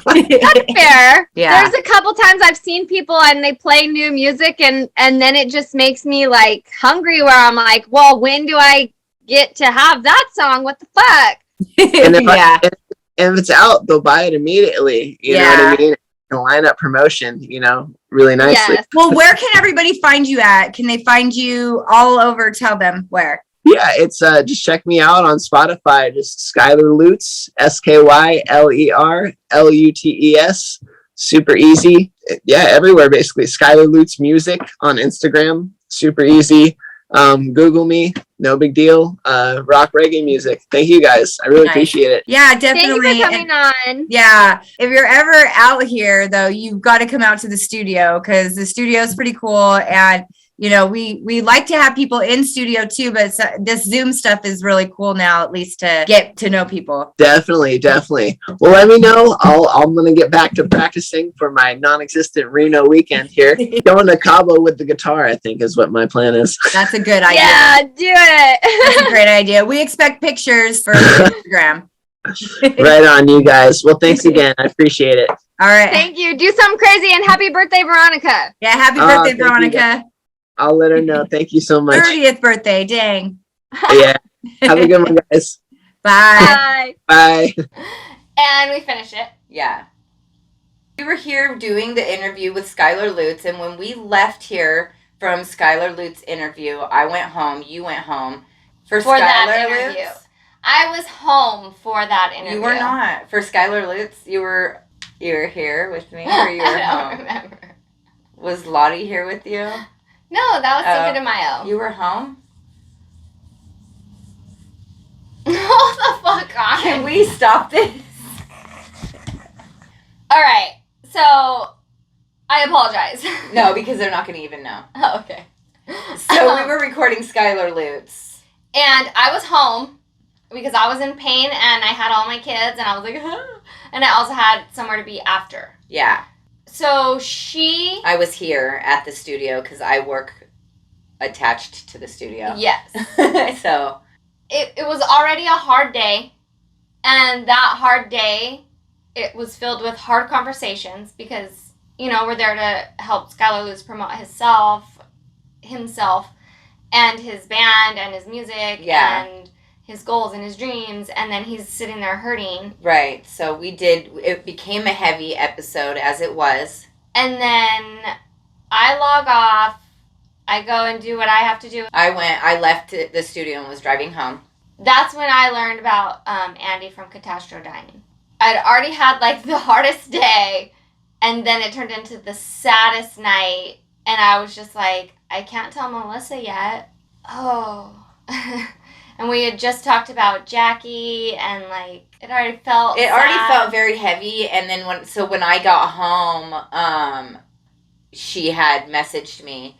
That's fair. Yeah. There's a couple times I've seen people and they play new music and then it just makes me like hungry where I'm like, well, when do I get to have that song? What the fuck? And if it's out, they'll buy it immediately. You know what I mean? And line up promotion, you know, really nicely. Yes. Well, where can everybody find you at? Can they find you all over? Tell them where. Yeah, it's just check me out on Spotify. Just Skyler Lutes, SkylerLutes. Super easy. Yeah, everywhere basically. Skyler Lutes Music on Instagram. Super easy. Google me. No big deal. Rock reggae music. Thank you guys. I really appreciate it. Yeah, Thank definitely. you for coming on. Yeah, if you're ever out here though, you've got to come out to the studio because the studio is pretty cool. And you know, we like to have people in studio too, but this Zoom stuff is really cool now, at least to get to know people. Definitely. Well, let me know. I'm gonna get back to practicing for my non-existent Reno weekend here. Going to Cabo with the guitar, I think, is what my plan is. That's a good idea. Yeah, do it. That's a great idea. We expect pictures for Instagram. Right on, you guys. Well, thanks again. I appreciate it. All right. Thank you. Do something crazy and happy birthday, Veronica. Yeah, happy Oh, birthday, thank you, Veronica. I'll let her know. Thank you so much. 30th birthday. Dang. Yeah. Have a good one, guys. Bye. Bye. Bye. And we finish it. Yeah. We were here doing the interview with Skyler Lutes, and when we left here from Skyler Lutes' interview, I went home, you went home. For that Skyler interview. Lutes, I was home for that interview. you were not. For Skyler Lutes, you were here with me, or you were I don't home? remember. Was Lottie here with you? No, that was Cinco de Mayo. You were home? Hold the fuck on. Can we stop this? All right. So, I apologize. No, because they're not going to even know. Oh, okay. So we were recording Skyler Lutes. And I was home because I was in pain and I had all my kids and I was like, and I also had somewhere to be after. Yeah. So I was here at the studio because I work attached to the studio. Yes. So. It was already a hard day. And that hard day, it was filled with hard conversations because, you know, we're there to help Skyler Lutes promote himself, and his band, and his music, and his goals and his dreams, and then he's sitting there hurting. Right. So it became a heavy episode as it was. And then I log off, I go and do what I have to do. I left the studio and was driving home. That's when I learned about Andy from Catastro dying. I'd already had like the hardest day, and then it turned into the saddest night And I was just like, I can't tell Melissa yet. Oh. And we had just talked about Jackie, and like it already felt very heavy. And then when I got home, she had messaged me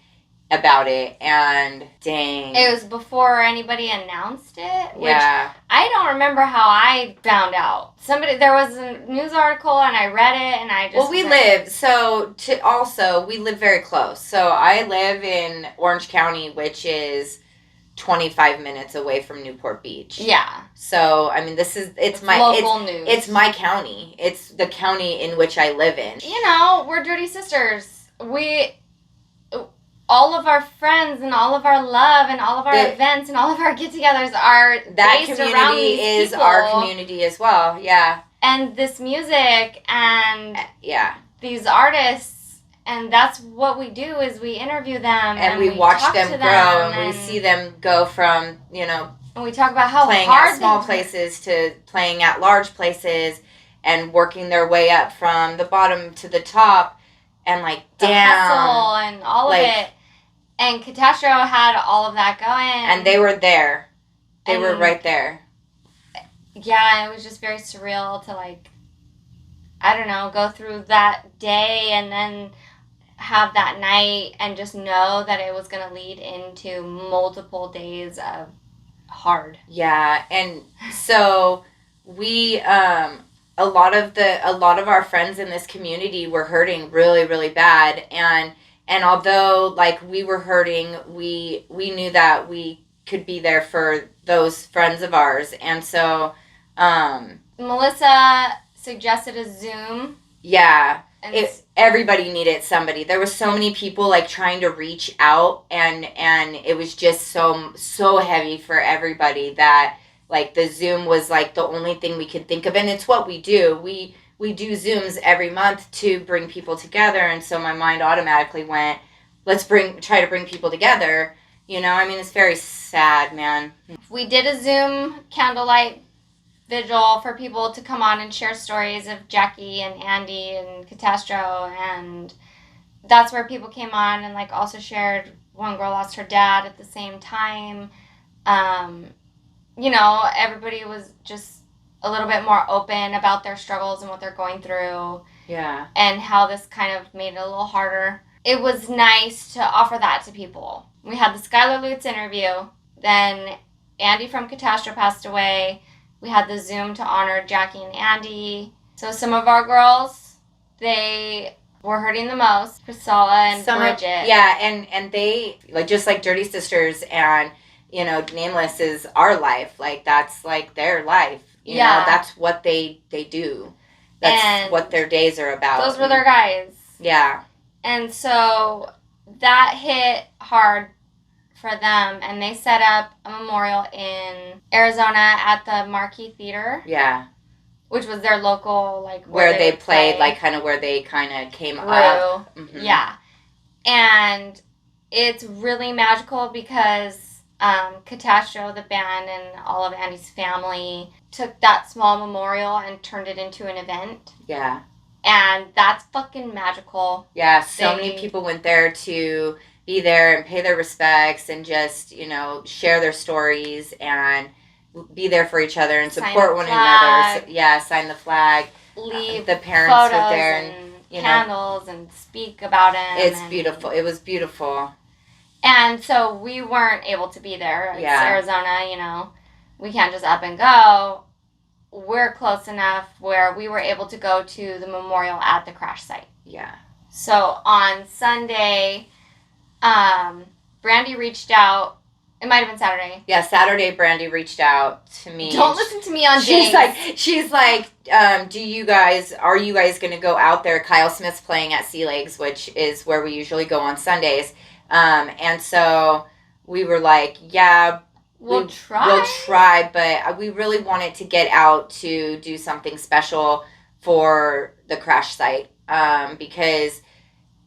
about it, and dang, it was before anybody announced it. Which yeah, I don't remember how I found out. There was a news article, and I read it, and I just well, we live very close. So I live in Orange County, which is 25 minutes away from Newport Beach. Yeah. So I mean, it's my local news. It's my county. It's the county in which I live in. You know, we're Dirty Sisters. All of our friends and all of our love and all of our events and all of our get-togethers are based around these people. Our community as well. Yeah. And this music and these artists, and that's what we do is we interview them and we watch them grow and we see them go from, and we talk about how playing hard at small places to playing at large places and working their way up from the bottom to the top and like the down hustle and all of it. And Catastro had all of that going. And they were there. They were right there. Yeah, it was just very surreal to, like, I don't know, go through that day and then have that night and just know that it was going to lead into multiple days of hard. Yeah, and so we, a lot of our friends in this community were hurting really, really bad, and although, like, we were hurting, we knew that we could be there for those friends of ours. And so, Melissa suggested a Zoom. Yeah. Everybody needed somebody. There were so many people, like, trying to reach out, and it was just so heavy for everybody that, like, the Zoom was, like, the only thing we could think of. And it's what we do. We do Zooms every month to bring people together, and so my mind automatically went, let's try to bring people together. I mean, it's very sad, man. We did a Zoom candlelight vigil for people to come on and share stories of Jackie and Andy and Catastro, and that's where people came on and, like, also shared one girl lost her dad at the same time. Everybody was just a little bit more open about their struggles and what they're going through. Yeah. And how this kind of made it a little harder. It was nice to offer that to people. We had the Skyler Lutes interview. Then Andy from Catastro passed away. We had the Zoom to honor Jackie and Andy. So some of our girls, they were hurting the most. Priscilla and Bridget. And they, like, just like Dirty Sisters and, Nameless is our life. Like, that's, like, their life. You know, that's what they do. That's what their days are about. Those were their guys. Yeah. And so that hit hard for them, and they set up a memorial in Arizona at the Marquee Theater. Yeah. Which was their local, like, where they played, like, kind of where they kind of came up. Mm-hmm. Yeah. And it's really magical because Catastro, the band, and all of Andy's family took that small memorial and turned it into an event. Yeah. And that's fucking magical. Yeah, so many people went there to be there and pay their respects and just, share their stories and be there for each other and support one another. So, sign the flag. Leave the parents were there and candles and speak about it. It's beautiful. It was beautiful. And so we weren't able to be there. It's Arizona, we can't just up and go. We're close enough where we were able to go to the memorial at the crash site. Yeah. So on Sunday, Brandy reached out. It might have been Saturday. Yeah, Saturday Brandy reached out to me. Don't listen to me on days. She's like, are you guys going to go out there? Kyle Smith's playing at Sea Legs, which is where we usually go on Sundays. And so we were like, yeah, we'll try, but we really wanted to get out to do something special for the crash site, because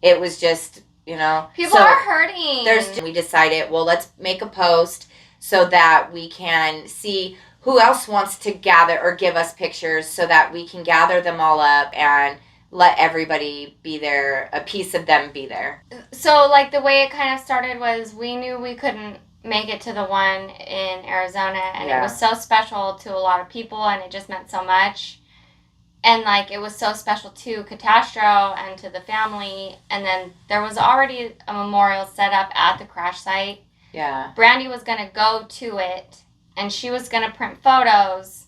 it was just, people are hurting. We decided, well, let's make a post so that we can see who else wants to gather or give us pictures so that we can gather them all up and let everybody be there, a piece of them be there. So, like, the way it kind of started was we knew we couldn't make it to the one in Arizona, and it was so special to a lot of people, and it just meant so much. And, like, it was so special to Catastro and to the family, and then there was already a memorial set up at the crash site. Yeah. Brandy was going to go to it, and she was going to print photos.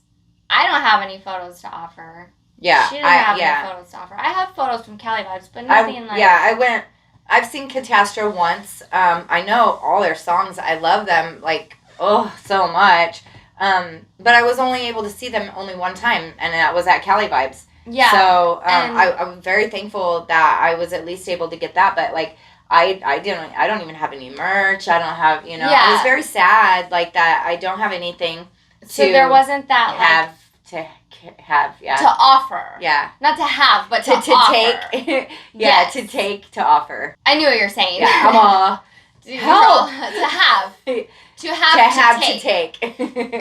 I don't have any photos to offer. Yeah. She doesn't have any photos to offer. I have photos from Cali Vibes, but nothing like... Yeah, I've seen Catastro once. I know all their songs. I love them, like, so much. But I was only able to see them only one time, and that was at Cali Vibes. Yeah. So I'm very thankful that I was at least able to get that. But, like, I don't even have any merch. I don't have, you know. I was very sad, like, that I don't have anything so there wasn't that, have like... To offer. Yeah. Not to have, but to offer. Take. Yeah, to take, to offer. I knew what you're saying. Yeah, come on. Help. To have. To take.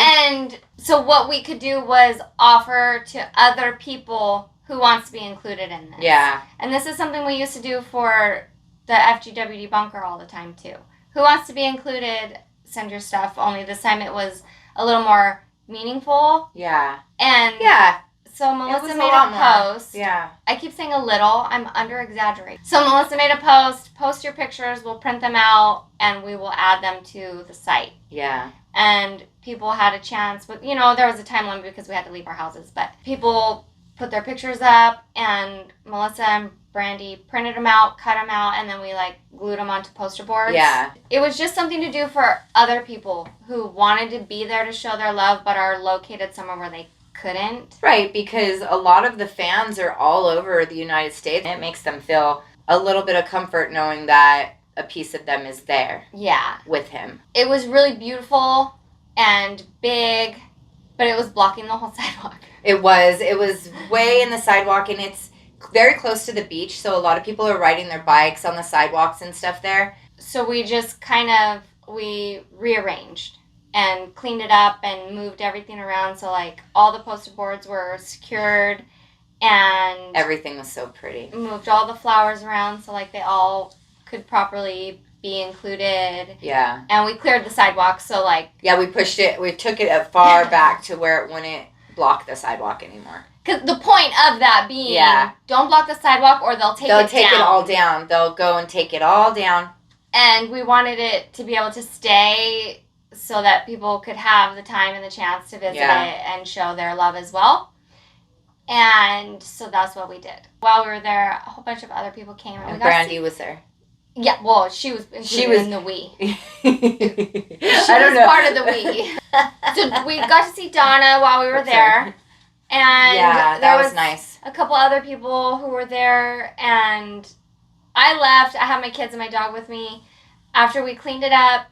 And so what we could do was offer to other people who wants to be included in this. Yeah. And this is something we used to do for the FGWD bunker all the time, too. Who wants to be included, send your stuff. Only this time it was a little more meaningful. Yeah. And so Melissa made a post. Yeah. I keep saying a little. I'm under exaggerating. So Melissa made a post. Post your pictures. We'll print them out and we will add them to the site. Yeah. And people had a chance. But, you know, there was a time limit because we had to leave our houses. But people put their pictures up and Melissa and Brandy printed them out, cut them out, and then we, like, glued them onto poster boards. Yeah. It was just something to do for other people who wanted to be there to show their love but are located somewhere where they couldn't. Right, because a lot of the fans are all over the United States. It makes them feel a little bit of comfort knowing that a piece of them is there. Yeah. With him. It was really beautiful and big, but it was blocking the whole sidewalk. It was way in the sidewalk, and it's very close to the beach, so a lot of people are riding their bikes on the sidewalks and stuff there. So we just we rearranged and cleaned it up and moved everything around, so, like, all the poster boards were secured and everything was so pretty. Moved all the flowers around so, like, they all could properly be included. Yeah. And we cleared the sidewalk, so, like... Yeah, we took it far back to where it wouldn't block the sidewalk anymore. Because the point of that being, don't block the sidewalk or they'll take it down. They'll take it all down. They'll go and take it all down. And we wanted it to be able to stay so that people could have the time and the chance to visit it and show their love as well. And so that's what we did. While we were there, a whole bunch of other people came. And Brandy was there. Yeah, well, she was in the we. She I don't was know. part of the we. So we got to see Donna while we were there. And there was nice. A couple other people who were there, and I left. I had my kids and my dog with me. After we cleaned it up,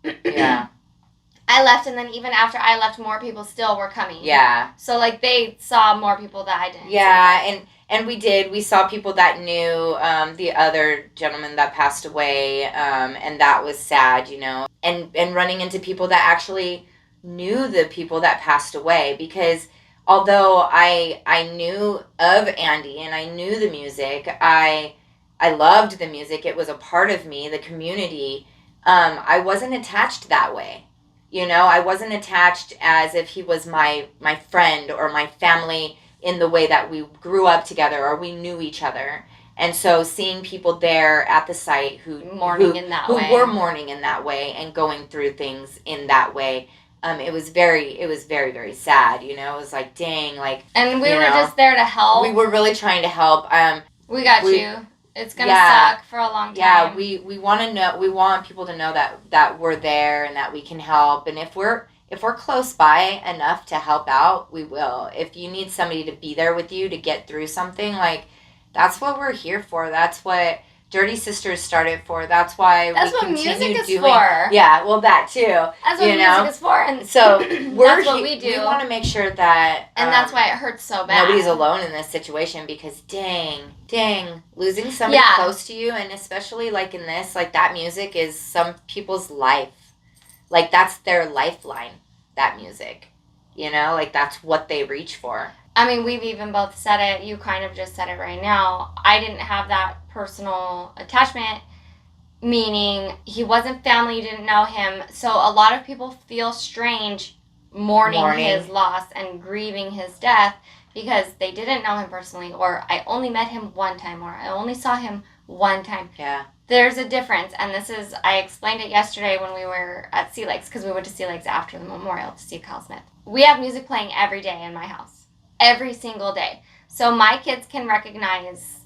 I left, and then even after I left, more people still were coming. Yeah. So, like, they saw more people that I didn't. Yeah, and we did. We saw people that knew the other gentleman that passed away, and that was sad, you know. And running into people that actually knew the people that passed away, because although I knew of Andy and I knew the music, I loved the music. It was a part of me, the community. I wasn't attached that way. You know, I wasn't attached as if he was my friend or my family in the way that we grew up together or we knew each other. And so seeing people there at the site who were mourning in that way and going through things in that way, it was very, very sad. You know, it was like, dang, like. And we were just there to help. We were really trying to help. We got you. It's gonna suck for a long time. Yeah, we want to know. We want people to know that we're there and that we can help. And if we're close by enough to help out, we will. If you need somebody to be there with you to get through something, like, that's what we're here for. That's what Dirty Sisters started for. That's why that's we what continue music is doing. For. Yeah, well, that too. That's what music is for, and so that's what we do. We want to make sure that, and that's why it hurts so bad. Nobody's alone in this situation, because dang, losing somebody close to you, and especially like in this, like, that music is some people's life. Like, that's their lifeline. That music. You know, like that's what they reach for. I mean, we've even both said it. You kind of just said it right now. I didn't have that personal attachment, meaning he wasn't family, you didn't know him. So a lot of people feel strange mourning his loss and grieving his death because they didn't know him personally, or I only met him one time, or I only saw him one time. Yeah. There's a difference, and I explained it yesterday when we were at Sea Lakes, because we went to Sea Lakes after the memorial to see Kyle Smith. We have music playing every day in my house. Every single day. So my kids can recognize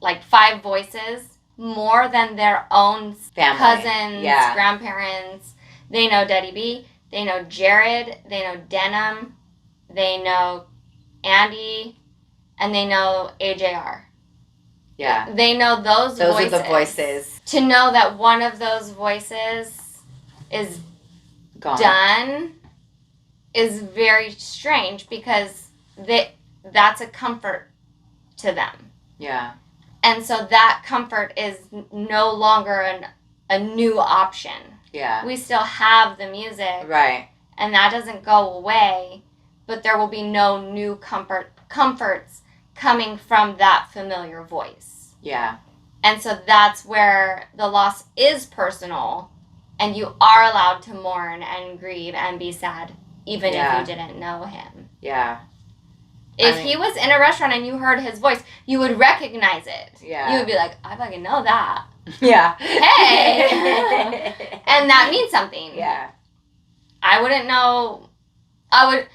like 5 voices more than their own family. Cousins, grandparents. They know Daddy B. They know Jared. They know Denham. They know Andy. And they know AJR. Yeah. They know those voices. Those are the voices. To know that one of those voices is done is very strange because that's a comfort to them. Yeah. And so that comfort is no longer a new option. Yeah. We still have the music. Right. And that doesn't go away, but there will be no new comforts coming from that familiar voice. Yeah. And so that's where the loss is personal, and you are allowed to mourn and grieve and be sad, even if you didn't know him. Yeah. If he was in a restaurant and you heard his voice, you would recognize it. Yeah. You would be like, I fucking know that. Yeah. Hey! And that means something. Yeah. I wouldn't know. I would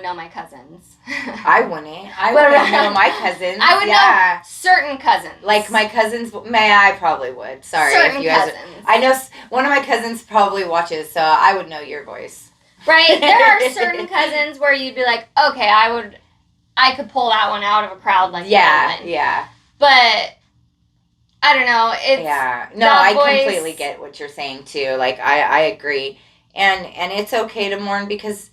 know my cousins. I wouldn't. I wouldn't know my cousins. I would know certain cousins. Like my cousins, I probably would. Sorry. Certain cousins. I know one of my cousins probably watches, so I would know your voice. Right? There are certain cousins where you'd be like, okay, I could pull that one out of a crowd like that. Yeah. But I don't know. No, I completely get what you're saying too. Like I agree. And it's okay to mourn because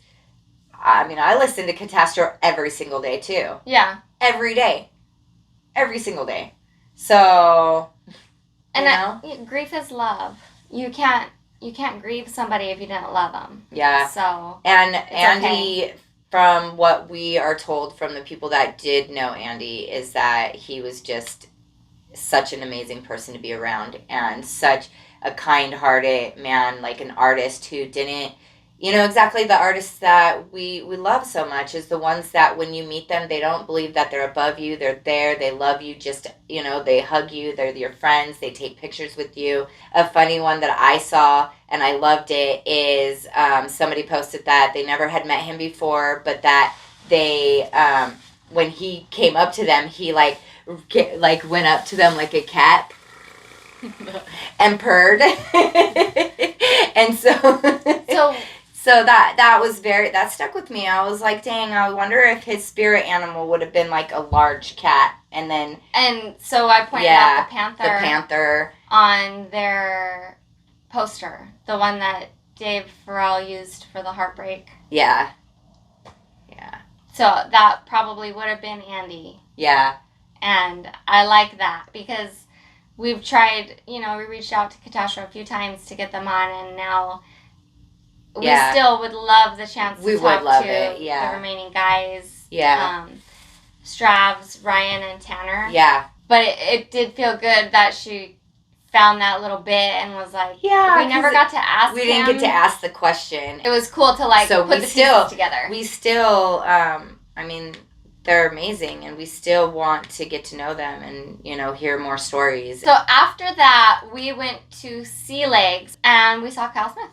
I listen to Catastrophe every single day too. Yeah. Every day. Every single day. So grief is love. You can't grieve somebody if you didn't love them. Yeah. So and Andy, from what we are told from the people that did know Andy, is that he was just such an amazing person to be around and such a kind-hearted man, like an artist who didn't, exactly the artists that we love so much is the ones that when you meet them, they don't believe that they're above you. They're there. They love you. Just, they hug you. They're your friends. They take pictures with you. A funny one that I saw and I loved it is somebody posted that they never had met him before, but that they, when he came up to them, he like went up to them like a cat and purred. And so that was that stuck with me. I was like, dang, I wonder if his spirit animal would have been like a large cat. And so I pointed out the panther on their poster, the one that Dave Farrell used for the heartbreak. Yeah. So that probably would have been Andy. Yeah. And I like that because we've tried, we reached out to Catastrophe a few times to get them on, and now we still would love the chance to talk to the remaining guys. Yeah. Stravs, Ryan, and Tanner. Yeah. But it did feel good that she found that little bit and was like, we never got to ask We didn't get to ask the question. It was cool to put the pieces together. We still, they're amazing, and we still want to get to know them and, hear more stories. So after that, we went to Sea Lakes, and we saw Kyle Smith.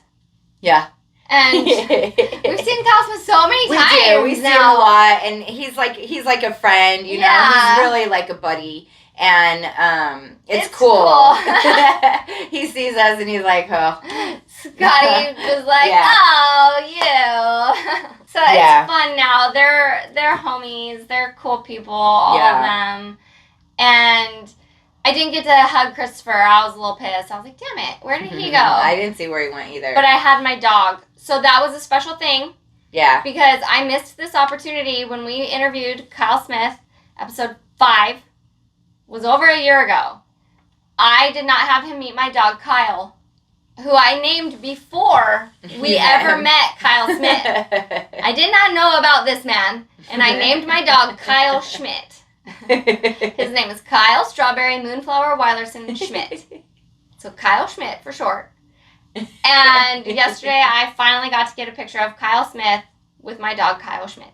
Yeah. And we've seen Kyle Smith so many times. We see him a lot, and he's like a friend, he's really like a buddy. And it's cool. He sees us and he's like, oh. Scotty was like, oh, you. So it's fun now. They're homies. They're cool people, all of them. And I didn't get to hug Christopher. I was a little pissed. I was like, damn it. Where did he go? I didn't see where he went either. But I had my dog. So that was a special thing. Yeah. Because I missed this opportunity when we interviewed Kyle Smith, episode 5. Was over a year ago. I did not have him meet my dog, Kyle. who I named before we ever met Kyle Smith. I did not know about this man, and I named my dog Kyle Schmidt. His name is Kyle Strawberry Moonflower Weilerson Schmidt. So Kyle Schmidt for short. And yesterday I finally got to get a picture of Kyle Smith with my dog Kyle Schmidt.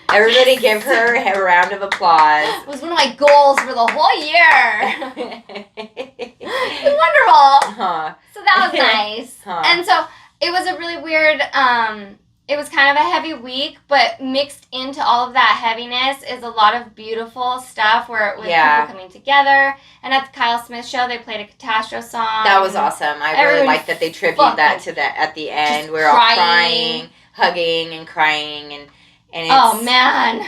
Everybody give her a round of applause. It was one of my goals for the whole year. It was wonderful. Huh. So that was nice. Huh. And so it was a really weird, it was kind of a heavy week, but mixed into all of that heaviness is a lot of beautiful stuff where it was people coming together. And at the Kyle Smith show, they played a Catastro song. That was awesome. I really liked that they tribute that to that at the end. We're all crying, hugging and crying, and it's, oh man,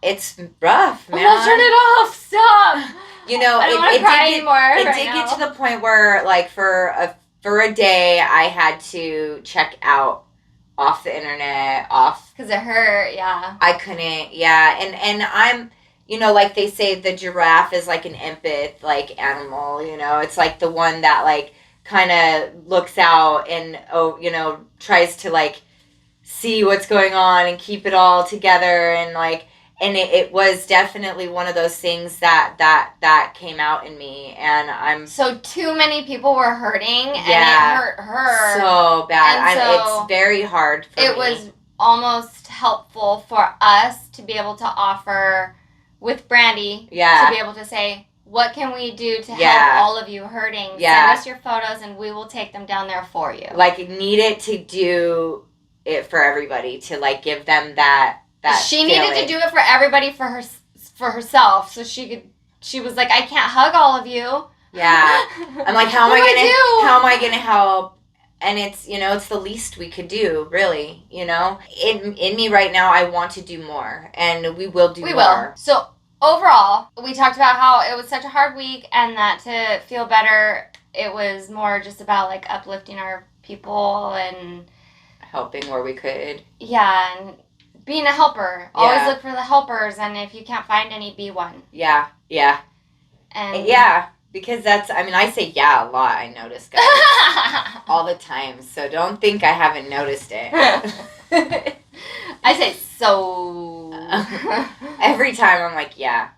it's rough, man. Oh, turn it off! Stop. You know, I don't want to cry anymore. It did get to the point where, like, for a day, I had to check out off the internet, because it hurt. Yeah, I couldn't. Yeah, and I'm, you know, like they say, the giraffe is like an empath, like, animal. You know, it's like the one that, like, kind of looks out and tries to, like, see what's going on and keep it all together, and like, and it was definitely one of those things that came out in me, and I'm so too many people were hurting, and it hurt her so bad. So it's very hard for me. It was almost helpful for us to be able to offer with Brandy to be able to say, what can we do to help all of you hurting? Send us your photos and we will take them down there for you. Like, needed to do it for everybody, to, like, give them that she needed to do it for everybody, for herself, so she was like, I can't hug all of you. Yeah. I'm like, how am I gonna help? And it's, you know, it's the least we could do, really, you know? In me right now, I want to do more, and we will do more. We will. So overall, we talked about how it was such a hard week, and that to feel better, it was more just about, like, uplifting our people and helping where we could. Yeah, and being a helper. Always look for the helpers, and if you can't find any, be one. Yeah. And because that's, I mean, I say a lot, I notice, guys. All the time, so don't think I haven't noticed it. I say so. Every time I'm like, yeah.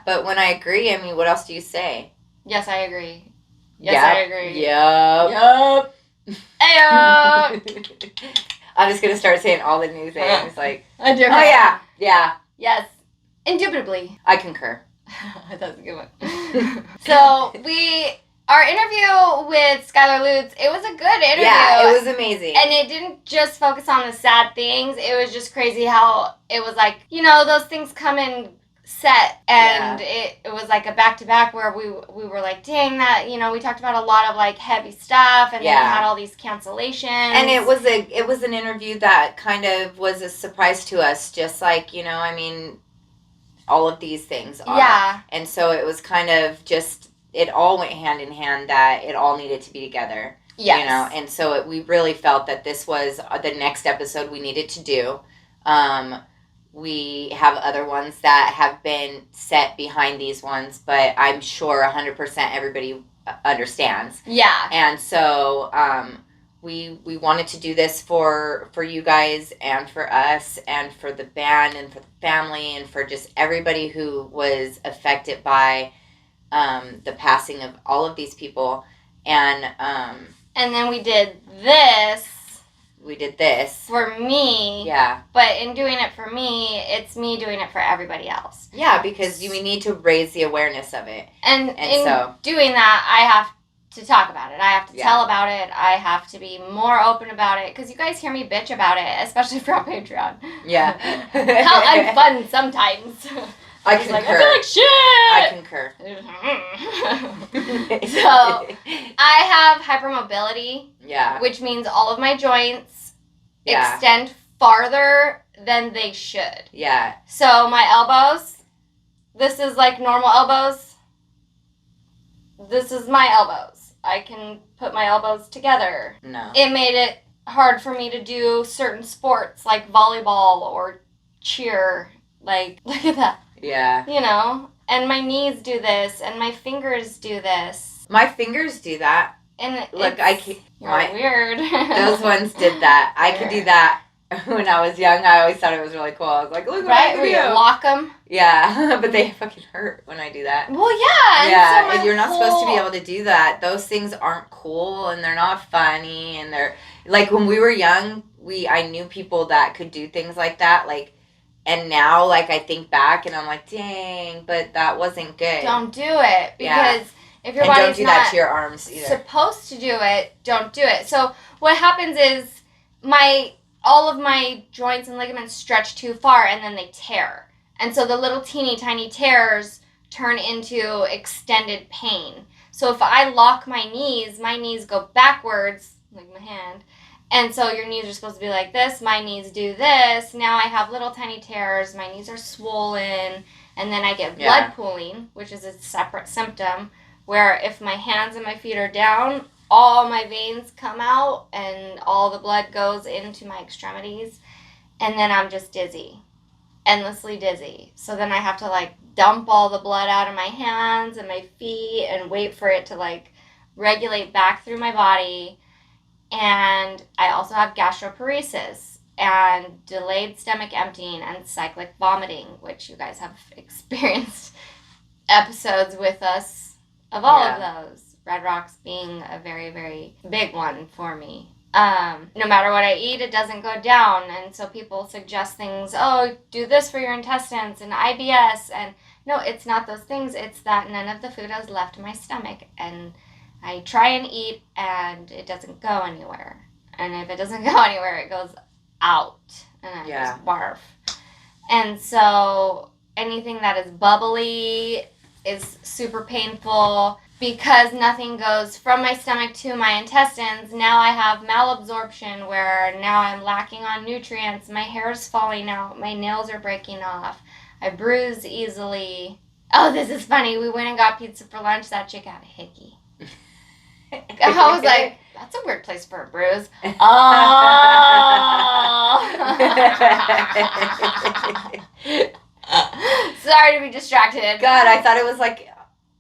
But when I agree, I mean, what else do you say? Yes, I agree. Yes, I agree. Yup. Ayo. I'm just gonna start saying all the new things, like, oh yeah. Yes, indubitably. I concur. That's a good one. So our interview with Skyler Lutes, it was a good interview. Yeah, it was amazing. And it didn't just focus on the sad things. It was just crazy how it was like, you know, those things come in set, and it was like a back-to-back where we were like, dang, that, you know, we talked about a lot of, like, heavy stuff, and then we had all these cancellations. And it was an interview that kind of was a surprise to us, just like, you know, I mean, all of these things are. Yeah. And so it was kind of just, it all went hand in hand, that it all needed to be together. Yes. You know, and so we really felt that this was the next episode we needed to do. We have other ones that have been set behind these ones, but I'm sure 100% everybody understands. Yeah. And so we wanted to do this for you guys, and for us, and for the band, and for the family, and for just everybody who was affected by the passing of all of these people. And then we did this. For me. Yeah. But in doing it for me, it's me doing it for everybody else. Yeah, because we need to raise the awareness of it. And in doing that, I have to talk about it. I have to tell about it. I have to be more open about it. Because you guys hear me bitch about it, especially from Patreon. Yeah. How I'm fun sometimes. I concur. Like, I feel like shit. I concur. So, I have hypermobility. Yeah. Which means all of my joints extend farther than they should. Yeah. So, my elbows, this is like normal elbows. This is my elbows. I can put my elbows together. No. It made it hard for me to do certain sports like volleyball or cheer. Like, look at that. Yeah. You know, and my knees do this, and my fingers do this. My fingers do that. And Look, I can't. You're weird. Those ones did that. I could do that when I was young. I always thought it was really cool. I was like, look what I can Where you do. lock them. Yeah, but they fucking hurt when I do that. Well, yeah. Yeah, and so you're not supposed to be able to do that. Those things aren't cool, and they're not funny, and they're like when we were young. I knew people that could do things like that, like, and now like I think back and I'm like, dang, but that wasn't good. Don't do it because if your and body's don't do not that to your arms either. supposed to do it, don't do it. So what happens is all of my joints and ligaments stretch too far and then they tear. And so the little teeny tiny tears turn into extended pain. So if I lock my knees go backwards, like my hand, and so your knees are supposed to be like this, my knees do this, now I have little tiny tears, my knees are swollen, and then I get blood pooling, which is a separate symptom, where if my hands and my feet are down, all my veins come out and all the blood goes into my extremities, and then I'm just dizzy, endlessly dizzy. So then I have to like dump all the blood out of my hands and my feet and wait for it to like regulate back through my body. And I also have gastroparesis and delayed stomach emptying and cyclic vomiting, which you guys have experienced episodes with us of all of those. Red Rocks being a very, very big one for me. No matter what I eat, it doesn't go down. And so people suggest things, oh, do this for your intestines and IBS. And no, it's not those things. It's that none of the food has left my stomach. And I try and eat, and it doesn't go anywhere. And if it doesn't go anywhere, it goes out, and I just barf. And so anything that is bubbly is super painful. Because nothing goes from my stomach to my intestines, now I have malabsorption where now I'm lacking on nutrients. My hair is falling out. My nails are breaking off. I bruise easily. Oh, this is funny. We went and got pizza for lunch. That chick had a hickey. I was like, that's a weird place for a bruise. Sorry to be distracted. God, I thought it was like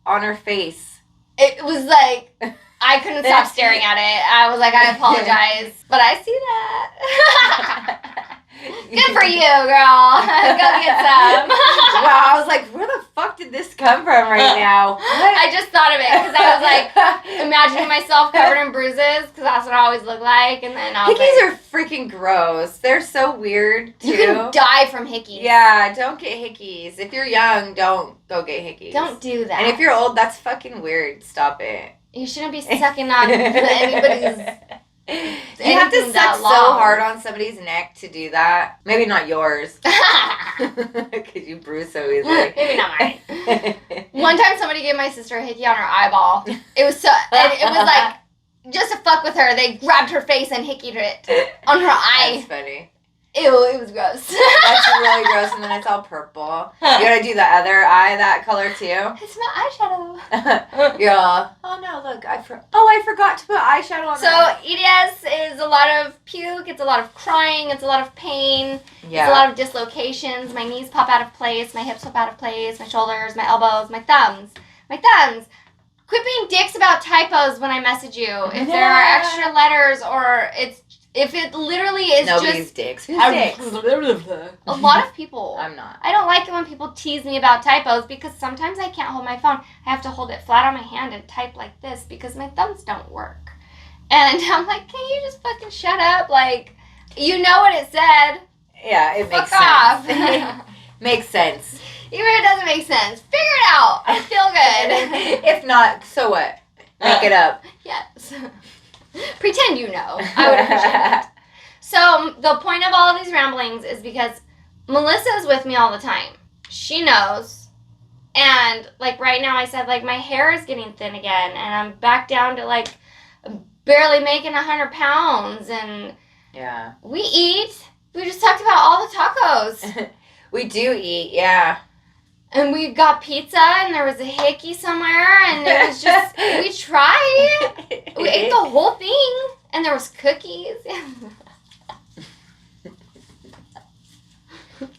on her face. It was like, I couldn't stop staring at it. I was like, I apologize, but I see that. Good for you, girl. Go get some. Wow, I was like, where the fuck did this come from right now? What? I just thought of it because I was like imagining myself covered in bruises because that's what I always look like. And then I was hickeys are freaking gross. They're so weird, too. You can die from hickeys. Yeah, don't get hickeys. If you're young, don't go get hickeys. Don't do that. And if you're old, that's fucking weird. Stop it. You shouldn't be sucking on anybody's... You have to suck so hard on somebody's neck to do that. Maybe not yours. Because you bruise so easily. Maybe not mine. One time somebody gave my sister a hickey on her eyeball. It was so... And it was like... Just to fuck with her, they grabbed her face and hickeyed it on her eye. That's funny. Ew, it was gross. That's really gross, and then it's all purple. You gotta do the other eye that color too. It's my eyeshadow. Yeah. Oh no, look, I forgot to put eyeshadow on. So EDS is a lot of puke. It's a lot of crying. It's a lot of pain. Yeah. It's a lot of dislocations. My knees pop out of place. My hips pop out of place. My shoulders. My elbows. My thumbs. My thumbs. Quit being dicks about typos when I message you. If there are extra letters or if it literally is nobody's just... dicks. Who's dicks? A lot of people. I'm not. I don't like it when people tease me about typos because sometimes I can't hold my phone. I have to hold it flat on my hand and type like this because my thumbs don't work. And I'm like, can you just fucking shut up? Like, you know what it said. Yeah, it makes Fuck off. sense. Makes sense. Even if it doesn't make sense. Figure it out. I feel good. If not, so what? Make it up. Yes. Pretend you know. I would appreciate it. So the point of all of these ramblings is because Melissa is with me all the time. She knows. And like right now I said like my hair is getting thin again and I'm back down to like barely making 100 pounds and yeah. We eat. We just talked about all the tacos. We do eat, yeah. And we got pizza, and there was a hickey somewhere, and it was just, we tried. We ate the whole thing, and there was cookies.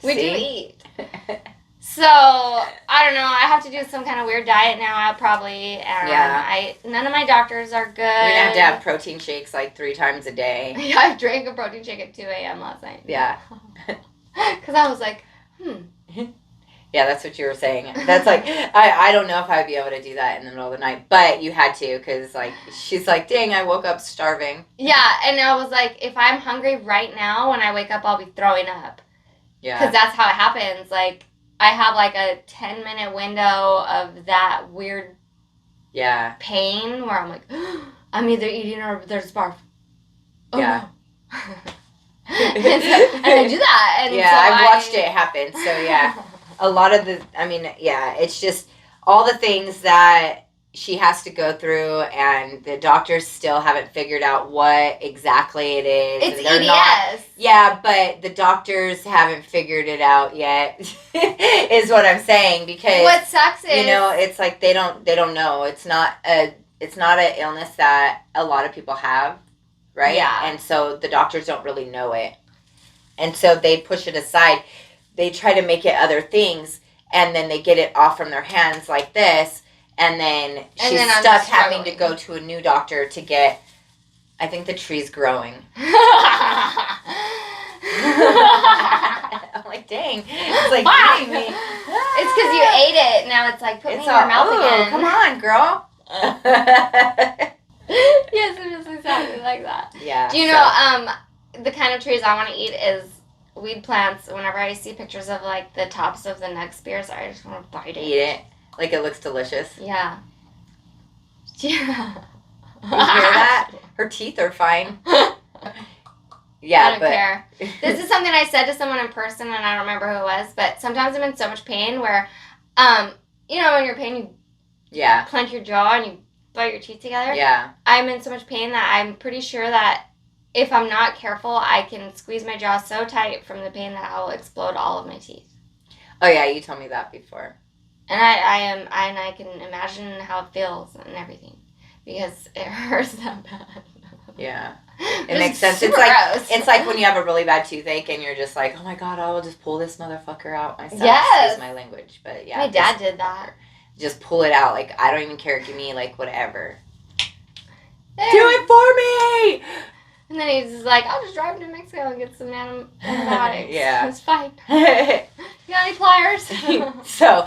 We do eat. So, I don't know. I have to do some kind of weird diet now, probably. And Yeah. none of my doctors are good. You're gonna have to have protein shakes like 3 times a day. Yeah, I drank a protein shake at 2 a.m. last night. Yeah. Because I was like, Yeah, that's what you were saying. That's like, I don't know if I would be able to do that in the middle of the night, but you had to, because like, she's like, dang, I woke up starving. Yeah, and I was like, if I'm hungry right now, when I wake up, I'll be throwing up. Yeah. Because that's how it happens. Like, I have like a 10-minute window of that weird pain where I'm like, I'm either eating or there's barf. Oh, yeah. no. and I do that. And yeah, so I've watched it happen. So yeah, a lot of it's just all the things that she has to go through, and the doctors still haven't figured out what exactly it is. It's and they're EDS. Yeah, but the doctors haven't figured it out yet, is what I'm saying. Because what sucks is, it's like they don't know. It's not an illness that a lot of people have, right? Yeah. And so the doctors don't really know it, and so they push it aside. They try to make it other things, and then they get it off from their hands like this. And then she's stuck having to go to a new doctor to get, I think the tree's growing. I'm like, dang. It's like hitting me. It's because you ate it. Now it's like, put me in your mouth again. Come on, girl. Yes, it is exactly like that. Yeah. Do you know, the kind of trees I want to eat is weed plants. Whenever I see pictures of, like, the tops of the nug spears, I just want to bite it. Eat it. Like it looks delicious. Yeah. Yeah. You hear that? Her teeth are fine. Yeah, I don't care. This is something I said to someone in person, and I don't remember who it was, but sometimes I'm in so much pain where, when you're in pain, you clench your jaw and you bite your teeth together. Yeah. I'm in so much pain that I'm pretty sure that if I'm not careful, I can squeeze my jaw so tight from the pain that I will explode all of my teeth. Oh, yeah, you told me that before. And I can imagine how it feels and everything, because it hurts that bad. Yeah, it makes sense. It's like when you have a really bad toothache and you're just like, oh my god, I will just pull this motherfucker out myself. Yes, excuse my language, but yeah, my dad did that. Just pull it out. Like, I don't even care. Give me like whatever. There. Do it for me. And then he's just like, I'll just drive to Mexico and get some antibiotics. Yeah. It's fine. You got any pliers? So,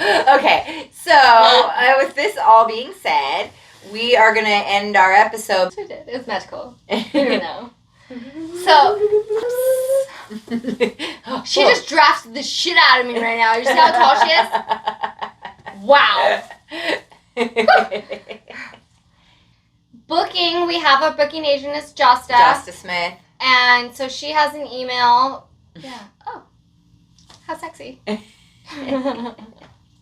with this all being said, we are going to end our episode. We did. It was magical. You know. So, she just drafted the shit out of me right now. You see how tall she is? Wow. Booking, we have a booking agent, is Josta. Josta Smith. And so she has an email. Yeah. Oh. How sexy. Yeah, and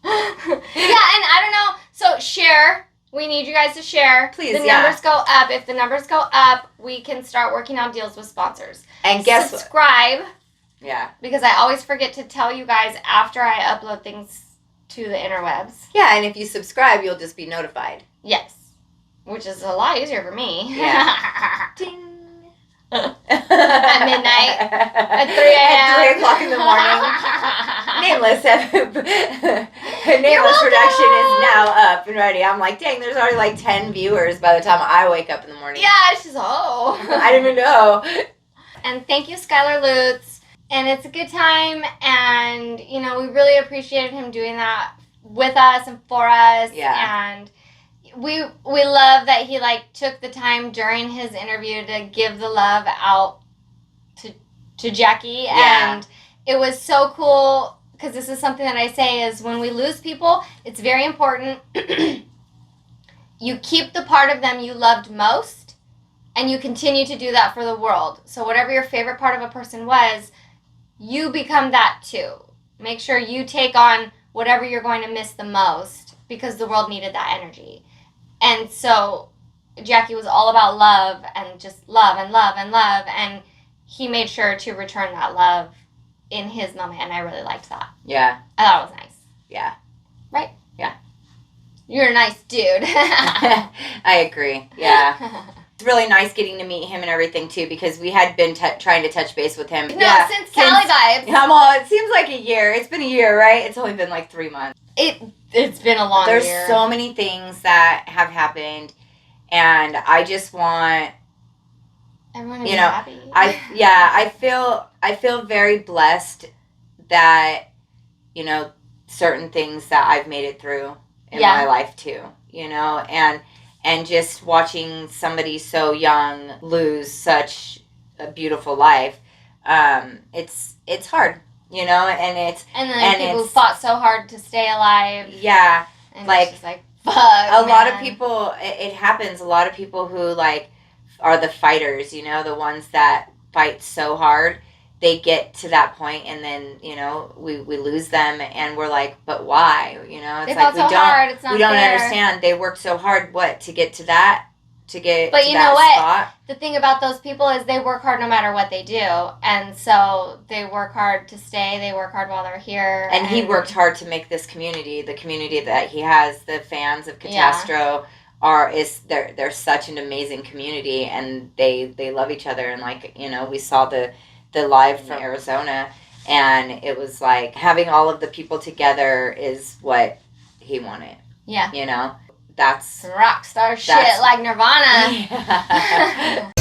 I don't know. So share. We need you guys to share. Please, the numbers go up. If the numbers go up, we can start working on deals with sponsors. And guess Subscribe. Yeah. Because I always forget to tell you guys after I upload things to the interwebs. Yeah, and if you subscribe, you'll just be notified. Yes. Which is a lot easier for me. Yeah. Ding. At midnight. At 3 a.m. At 3 o'clock in the morning. Nameless production is now up and ready. I'm like, dang, there's already like 10 viewers by the time I wake up in the morning. Yeah, it's just, I didn't even know. And thank you, Skyler Lutes. And it's a good time. And, we really appreciated him doing that with us and for us. Yeah. And we love that he took the time during his interview to give the love out to Jackie. Yeah. And it was so cool, because this is something that I say is when we lose people, it's very important you keep the part of them you loved most, and you continue to do that for the world. So whatever your favorite part of a person was, you become that too. Make sure you take on whatever you're going to miss the most, because the world needed that energy. And so Jackie was all about love, and just love and love and love, and he made sure to return that love in his moment, and I really liked that. Yeah. I thought it was nice. Yeah. Right? Yeah. You're a nice dude. I agree. Yeah. It's really nice getting to meet him and everything too, because we had been trying to touch base with him. No, since Cali Vibes. Well, it seems like a year. It's been a year, right? It's only been like 3 months. It's been a long year. There's so many things that have happened, and I just want everyone to be happy. I feel very blessed that, you know, certain things that I've made it through in my life too, you know, and just watching somebody so young lose such a beautiful life, it's hard, you know, and then people who fought so hard to stay alive. Yeah, and like, it's just like fuck. A lot of people, it happens. A lot of people who like are the fighters, you know, the ones that fight so hard, they get to that point, and then, you know, we lose them, and we're like, but why? You know, it's they like fought so hard, it's not we don't fair. understand. They worked so hard, to get to that, But to you that know what? spot. The thing about those people is they work hard no matter what they do, and so they work hard to stay. They work hard while they're here. And he worked hard to make this community, the community that he has, the fans of Catastro. They're such an amazing community, and they love each other, and like, you know, we saw the live from Arizona, and it was like having all of the people together is what he wanted. Yeah. You know, that's rock star shit like Nirvana. Yeah.